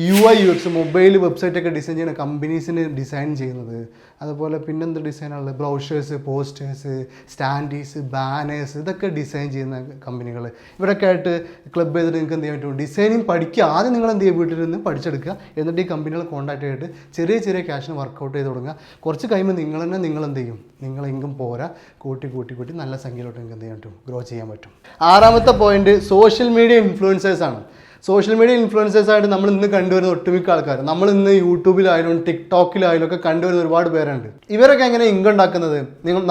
UI UX മൊബൈൽ വെബ്സൈറ്റൊക്കെ ഡിസൈൻ ചെയ്യുന്ന കമ്പനീസിന് ഡിസൈൻ ചെയ്യുന്നത്. അതുപോലെ പിന്നെന്ത് ഡിസൈനുള്ളത്, ബ്രൗഷേഴ്സ്, പോസ്റ്റേഴ്സ്, സ്റ്റാൻഡീസ്, ബാനേഴ്സ്, ഇതൊക്കെ ഡിസൈൻ ചെയ്യുന്ന കമ്പനികൾ. ഇവിടെയൊക്കെ ആയിട്ട് ക്ലബ് ചെയ്തിട്ട് നിങ്ങൾക്ക് എന്ത് ചെയ്യാൻ പറ്റും, ഡിസൈനിങ് പഠിക്കുക. ആദ്യം നിങ്ങൾ എന്ത് ചെയ്യുക, വീട്ടിൽ നിന്ന് പഠിച്ചെടുക്കുക. എന്നിട്ട് ഈ കമ്പനികളെ കോൺടാക്ട് ചെയ്തിട്ട് ചെറിയ ക്യാഷിന് വർക്കൗട്ട് ചെയ്ത് തുടങ്ങുക. കുറച്ച് കഴിയുമ്പോൾ നിങ്ങൾ എന്ത് ചെയ്യും, നിങ്ങൾ ഇൻകം പോരാ കൂട്ടി നല്ല സംഖ്യയിലോട്ട് നിങ്ങൾക്ക് എന്ത് ചെയ്യാൻ പറ്റും, ഗ്രോ ചെയ്യാൻ പറ്റും. ആറാമത്തെ പോയിന്റ് സോഷ്യൽ മീഡിയ ഇൻഫ്ലുവൻസേഴ്സ് ആണ്. സോഷ്യൽ മീഡിയ ഇൻഫ്ലുവൻസേഴ്സായിട്ട് നമ്മൾ ഇന്ന് കണ്ടുവരുന്ന ഒട്ടുമിക്ക ആൾക്കാർ, നമ്മൾ ഇന്ന് യൂട്യൂബിലായാലും ടിക്ടോക്കിലായാലും ഒക്കെ കണ്ടുവരുന്ന ഒരുപാട് പേരുണ്ട്. ഇവരൊക്കെ എങ്ങനെ ഇൻകം ഉണ്ടാക്കുന്നത്,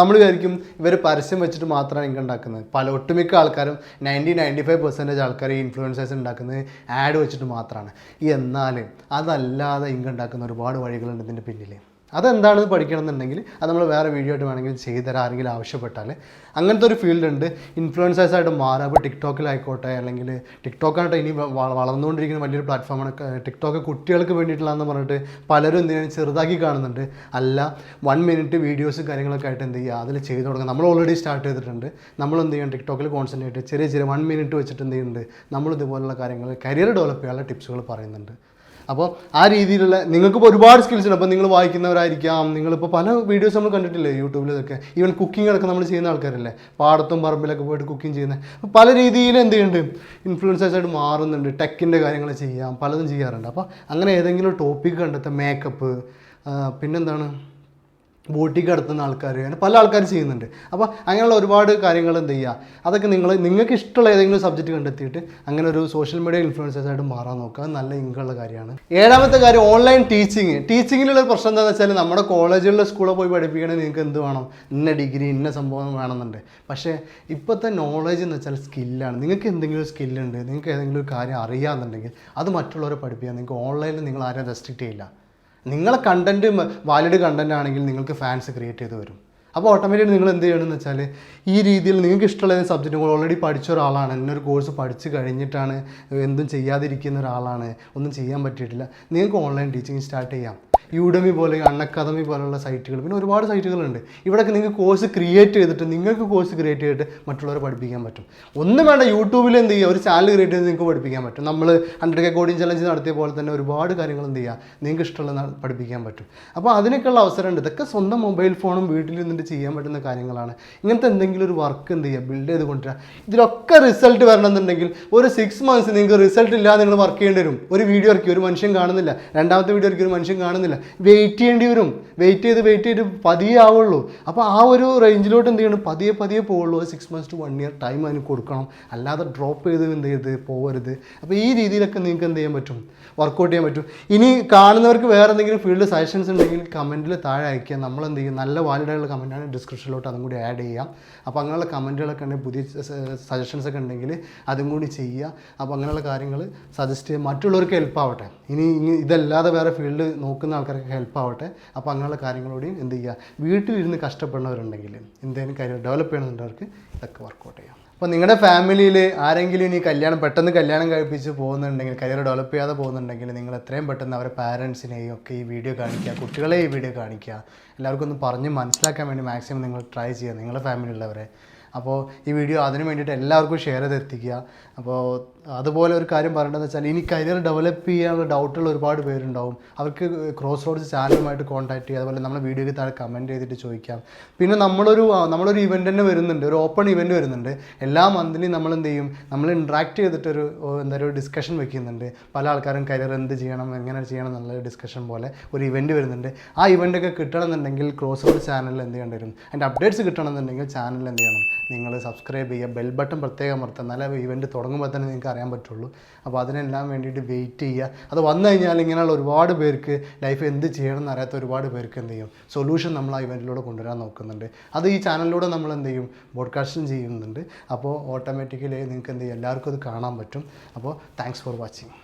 നമ്മൾ വിചാരിക്കും ഇവർ പരസ്യം വെച്ചിട്ട് മാത്രമാണ് ഇൻകം ഉണ്ടാക്കുന്നത്. ഒട്ടുമിക്ക ആൾക്കാരും 95% ആൾക്കാർ ഈ ഇൻഫ്ലുവൻസേഴ്സ് ഉണ്ടാക്കുന്നത് ആഡ് വെച്ചിട്ട് മാത്രമാണ്. എന്നാൽ അതല്ലാതെ ഇൻകം ഉണ്ടാക്കുന്ന ഒരുപാട് വഴികളുണ്ട് ഇതിൻ്റെ പിന്നിൽ. അതെന്താണെന്ന് പഠിക്കണം എന്നുണ്ടെങ്കിൽ അത് നമ്മൾ വേറെ വീഡിയോ ആയിട്ട് വേണമെങ്കിൽ ചെയ്തുതരാൻ ആരെങ്കിലും ആവശ്യപ്പെട്ടാൽ അങ്ങനത്തെ ഒരു ഫീൽഡ് ഉണ്ട്. ഇൻഫ്ലുവൻസേഴ്സായിട്ട് മാറുക. അപ്പോൾ ടിക്ടോക്കിലായിക്കോട്ടെ, അല്ലെങ്കിൽ ടിക്ടോക്കായിട്ട് ഇനി വളർന്നുകൊണ്ടിരിക്കുന്ന വലിയൊരു പ്ലാറ്റ്ഫോമാണ്. ടിക്ടോക്ക് കുട്ടികൾക്ക് വേണ്ടിയിട്ടുള്ളതെന്ന് പറഞ്ഞിട്ട് പലരും എന്തിനാണ് ചെറുതാക്കി കാണുന്നുണ്ട്. അല്ല, 1 minute വീഡിയോസ് കാര്യങ്ങളൊക്കെ ആയിട്ട് എന്ത് ചെയ്യുക, അതിൽ ചെയ്ത് തുടങ്ങുക. നമ്മൾ ഓൾറെഡി സ്റ്റാർട്ട് ചെയ്തിട്ടുണ്ട്. നമ്മൾ എന്ത് ചെയ്യണം, ടിക്ടോക്കിൽ കോൺസെൻട്രേറ്റ് ചെറിയ 1 minute വെച്ചിട്ട് എന്ത് ചെയ്യുന്നുണ്ട്, നമ്മൾ ഇതുപോലുള്ള കാര്യങ്ങൾ കരിയർ ഡെവലപ്പ് ചെയ്യാനുള്ള ടിപ്സുകൾ പറയുന്നുണ്ട്. അപ്പോൾ ആ രീതിയിലുള്ള നിങ്ങൾക്കിപ്പോൾ ഒരുപാട് സ്കിൽസ് ഉണ്ട്. അപ്പോൾ നിങ്ങൾ വായിക്കുന്നവരായിരിക്കാം, നിങ്ങളിപ്പോൾ പല വീഡിയോസ് നമ്മൾ കണ്ടിട്ടില്ലേ യൂട്യൂബിലൊക്കെ, ഈവൻ കുക്കിങ്ങൊക്കെ നമ്മൾ ചെയ്യുന്ന ആൾക്കാരല്ലേ, പാടത്തും പറമ്പിലൊക്കെ പോയിട്ട് കുക്കിംഗ് ചെയ്യുന്നത്. അപ്പോൾ പല രീതിയിൽ എന്ത് ചെയ്യുന്നുണ്ട്, ഇൻഫ്ലുവൻസേഴ്സായിട്ട് മാറുന്നുണ്ട്, ടെക്കിൻ്റെ കാര്യങ്ങൾ ചെയ്യാം, പലതും ചെയ്യാറുണ്ട്. അപ്പോൾ അങ്ങനെ ഏതെങ്കിലും ടോപ്പിക്ക് കണ്ടെത്തുക, മേക്കപ്പ്, പിന്നെന്താണ് ബോട്ടിക്ക് നടത്തുന്ന ആൾക്കാർ, അങ്ങനെ പല ആൾക്കാർ ചെയ്യുന്നുണ്ട്. അപ്പോൾ അങ്ങനെയുള്ള ഒരുപാട് കാര്യങ്ങൾ എന്ത് ചെയ്യുക, അതൊക്കെ നിങ്ങൾക്ക് ഇഷ്ടമുള്ള ഏതെങ്കിലും സബ്ജക്റ്റ് കണ്ടെത്തിയിട്ട് അങ്ങനെ ഒരു സോഷ്യൽ മീഡിയ ഇൻഫ്ലുവൻസേഴ്സായിട്ട് മാറാൻ നോക്കുക. അത് നല്ല ഇൻകമുള്ള കാര്യമാണ്. 7ാമത്തെ കാര്യം ഓൺലൈൻ ടീച്ചിങ്ങിലുള്ള പ്രശ്നം എന്താണെന്ന് വെച്ചാൽ നമ്മുടെ കോളേജുകളിലെ സ്കൂളിൽ പോയി പഠിപ്പിക്കണമെങ്കിൽ നിങ്ങൾക്ക് എന്ത് വേണം, ഇന്ന ഡിഗ്രി ഇന്ന സംഭവം വേണമെന്നുണ്ട്. പക്ഷേ ഇപ്പോഴത്തെ നോളേജ് എന്ന് വെച്ചാൽ സ്കില്ലാണ്. നിങ്ങൾക്ക് എന്തെങ്കിലും ഒരു സ്കില്ലുണ്ട്, നിങ്ങൾക്ക് ഏതെങ്കിലും ഒരു കാര്യം അറിയാമെന്നുണ്ടെങ്കിൽ അത് മറ്റുള്ളവരെ പഠിപ്പിക്കുക. നിങ്ങൾക്ക് ഓൺലൈനിൽ നിങ്ങൾ ആരെയും റെസ്ട്രിക്റ്റ് ചെയ്യില്ല. നിങ്ങളെ കണ്ടൻറ്റ് വാലിഡ് കണ്ടൻറ്റ് ആണെങ്കിൽ നിങ്ങൾക്ക് ഫാൻസ് ക്രിയേറ്റ് ചെയ്ത് വരും. അപ്പോൾ ഓട്ടോമാറ്റിക്കലി നിങ്ങൾ എന്ത് ചെയ്യണമെന്ന് വെച്ചാൽ ഈ രീതിയിൽ നിങ്ങൾക്ക് ഇഷ്ടമുള്ള സബ്ജക്റ്റ്, നിങ്ങൾ ഓൾറെഡി പഠിച്ച ഒരാളാണ്, ഇന്നൊരു കോഴ്സ് പഠിച്ച് കഴിഞ്ഞിട്ടാണ് എന്തും ചെയ്യാതിരിക്കുന്ന ഒരാളാണ്, ഒന്നും ചെയ്യാൻ പറ്റിയിട്ടില്ല, നിങ്ങൾക്ക് ഓൺലൈൻ ടീച്ചിങ് സ്റ്റാർട്ട് ചെയ്യാം. യൂഡമി പോലെ, അൺഅക്കാദമി പോലുള്ള സൈറ്റുകൾ, പിന്നെ ഒരുപാട് സൈറ്റുകളുണ്ട്. ഇവിടെയൊക്കെ നിങ്ങൾക്ക് കോഴ്സ് ക്രിയേറ്റ് ചെയ്തിട്ട് മറ്റുള്ളവരെ പഠിപ്പിക്കാൻ പറ്റും. ഒന്നും വേണ്ട, യൂട്യൂബിൽ എന്ത് ചെയ്യുക, ഒരു ചാനൽ ക്രിയേറ്റ് ചെയ്ത് നിങ്ങൾക്ക് പഠിപ്പിക്കാൻ പറ്റും. നമ്മൾ 100K കോഡിംഗ് ചലഞ്ച് നടത്തിയ പോലെ തന്നെ ഒരുപാട് കാര്യങ്ങൾ എന്ത് ചെയ്യുക, നിങ്ങൾക്ക് ഇഷ്ടമുള്ള പഠിപ്പിക്കാൻ പറ്റും. അപ്പോൾ അതിനൊക്കെയുള്ള അവസരമുണ്ട്. ഇതൊക്കെ സ്വന്തം മൊബൈൽ ഫോണും വീട്ടിൽ നിന്നിട്ട് ചെയ്യാൻ പറ്റുന്ന കാര്യങ്ങളാണ്. ഇങ്ങനത്തെ എന്തെങ്കിലും ഒരു വർക്ക് എന്ത് ചെയ്യുക, ബിൽഡ് ചെയ്ത് കൊണ്ടുവരിക. ഇതിലൊക്കെ റിസൾട്ട് വരണമെന്നുണ്ടെങ്കിൽ ഒരു 6 months നിങ്ങൾക്ക് റിസൾട്ട് ഇല്ലാതെ നിങ്ങൾ വർക്ക് ചെയ്യേണ്ടി വരും. ഒരു വീഡിയോ ഇറക്കി ഒരു മനുഷ്യൻ കാണുന്നില്ല, രണ്ടാമത്തെ വീഡിയോ ഇറക്കി ഒരു മനുഷ്യൻ കാണുന്നില്ല, വെയിറ്റ് ചെയ്യേണ്ടി വരും. വെയിറ്റ് ചെയ്ത് പതിയെ ആവുള്ളൂ. അപ്പോൾ ആ ഒരു റേഞ്ചിലോട്ട് എന്ത് ചെയ്യണം, പതിയെ പോവുള്ളൂ. 6 months to 1 year ടൈം അതിന് കൊടുക്കണം. അല്ലാതെ ഡ്രോപ്പ് ചെയ്ത് എന്ത് ചെയ്ത് പോകരുത്. അപ്പോൾ ഈ രീതിയിലൊക്കെ നിങ്ങൾക്ക് എന്ത് ചെയ്യാൻ പറ്റും, വർക്കൗട്ട് ചെയ്യാൻ പറ്റും. ഇനി കാണുന്നവർക്ക് വേറെ എന്തെങ്കിലും ഫീൽഡ് സജഷൻസ് ഉണ്ടെങ്കിൽ കമൻറ്റിൽ താഴെ അയക്കുക. നമ്മൾ എന്ത് ചെയ്യും, നല്ല വാലിഡായിട്ടുള്ള കമൻറ്റാണ് ഡിസ്ക്രിപ്ഷനിലോട്ട് അതും കൂടി ആഡ് ചെയ്യാം. അപ്പോൾ അങ്ങനെയുള്ള കമൻറ്റുകളൊക്കെ ഉണ്ടെങ്കിൽ, പുതിയ സജഷൻസ് ഒക്കെ ഉണ്ടെങ്കിൽ അതും കൂടി ചെയ്യുക. അപ്പോൾ അങ്ങനെയുള്ള കാര്യങ്ങൾ സജസ്റ്റ് ചെയ്യുക, മറ്റുള്ളവർക്ക് ഹെൽപ്പ് ആവട്ടെ. ഇനി ഇതല്ലാതെ വേറെ ഫീൽഡ് നോക്കുന്ന ആൾക്കാർക്ക് ഹെൽപ്പ് ആവട്ടെ. അപ്പോൾ അങ്ങനെയുള്ള കാര്യങ്ങളോടെയും എന്ത് ചെയ്യുക, വീട്ടിലിരുന്ന് കഷ്ടപ്പെടുന്നവരുണ്ടെങ്കിൽ, എന്തെങ്കിലും കാര്യം ഡെവലപ്പ് ചെയ്യണമെന്നുള്ളവർക്ക് ഇതൊക്കെ വർക്കൗട്ട് ചെയ്യാം. അപ്പോൾ നിങ്ങളുടെ ഫാമിലിയിൽ ആരെങ്കിലും ഇനി പെട്ടെന്ന് കല്യാണം കഴിപ്പിച്ച് പോകുന്നുണ്ടെങ്കിൽ, കരിയർ ഡെവലപ്പ് ചെയ്യാതെ പോകുന്നുണ്ടെങ്കിൽ, നിങ്ങൾ എത്രയും പെട്ടെന്ന് അവരെ പാരൻസിനെയും ഒക്കെ ഈ വീഡിയോ കാണിക്കുക, കുട്ടികളെ ഈ വീഡിയോ കാണിക്കുക. എല്ലാവർക്കും ഒന്ന് പറഞ്ഞ് മനസ്സിലാക്കാൻ വേണ്ടി മാക്സിമം നിങ്ങൾ ട്രൈ ചെയ്യുക, നിങ്ങളുടെ ഫാമിലിയുള്ളവരെ. അപ്പോൾ ഈ വീഡിയോ അതിന് വേണ്ടിയിട്ട് എല്ലാവർക്കും ഷെയർ ചെയ്ത് എത്തിക്കുക. അപ്പോൾ അതുപോലെ ഒരു കാര്യം പറയേണ്ടതെന്ന് വെച്ചാൽ, ഇനി കരിയർ ഡെവലപ്പ് ചെയ്യാനുള്ള ഡൗട്ടുള്ള ഒരുപാട് പേരുണ്ടാവും. അവർക്ക് ക്രോസ് റോഡ്സ് ചാനലുമായിട്ട് കോൺടാക്ട് ചെയ്യുക. അതുപോലെ നമ്മുടെ വീഡിയോയ്ക്ക് താഴെ കമൻറ്റ് ചെയ്തിട്ട് ചോദിക്കാം. പിന്നെ നമ്മളൊരു ഇവൻ്റ് തന്നെ വരുന്നുണ്ട്, ഒരു ഓപ്പൺ ഇവൻറ്റ് വരുന്നുണ്ട്. എല്ലാ മന്ത്ലി നമ്മൾ എന്ത് ചെയ്യും, നമ്മൾ ഇൻട്രാക്ട് ചെയ്തിട്ടൊരു ഒരു ഡിസ്കഷൻ വെക്കുന്നുണ്ട്. പല ആൾക്കാരും കരിയർ എന്ത് ചെയ്യണം, എങ്ങനെ ചെയ്യണം എന്നുള്ള ഡിസ്കഷൻ പോലെ ഒരു ഇവൻറ്റ് വരുന്നുണ്ട്. ആ ഇവൻ്റൊക്കെ കിട്ടണമെന്നുണ്ടെങ്കിൽ ക്രോസ് റോഡ് ചാനലിൽ എന്ത് ചെയ്യേണ്ടി വരും, അതിൻ്റെ അപ്ഡേറ്റ്സ് കിട്ടണമെന്നുണ്ടെങ്കിൽ ചാനലിൽ എന്ത് ചെയ്യണം, നിങ്ങൾ സബ്സ്ക്രൈബ് ചെയ്യുക, ബെൽ ബട്ടൺ പ്രത്യേകം അമർത്തുക. എന്നാലേ ഇവൻറ്റ് തുടങ്ങുമ്പോൾ തന്നെ നിങ്ങൾക്ക് അറിയാൻ പറ്റുള്ളൂ. അപ്പോൾ അതിനെല്ലാം വേണ്ടിയിട്ട് വെയിറ്റ് ചെയ്യുക. അത് വന്നു കഴിഞ്ഞാൽ ഇങ്ങനെയുള്ള ഒരുപാട് പേർക്ക് ലൈഫ് എന്ത് ചെയ്യണം എന്നറിയാത്ത ഒരുപാട് പേർക്ക് എന്ത് ചെയ്യും, സൊല്യൂഷൻ നമ്മൾ ആ ഇവൻറ്റിലൂടെ കൊണ്ടുവരാൻ നോക്കുന്നുണ്ട്. അത് ഈ ചാനലിലൂടെ നമ്മൾ എന്ത് ചെയ്യും, പോഡ്കാസ്റ്റും ചെയ്യുന്നുണ്ട്. അപ്പോൾ ഓട്ടോമാറ്റിക്കലി നിങ്ങൾക്ക് എന്ത് ചെയ്യും, എല്ലാവർക്കും അത് കാണാൻ പറ്റും. അപ്പോൾ താങ്ക്സ് ഫോർ വാച്ചിങ്.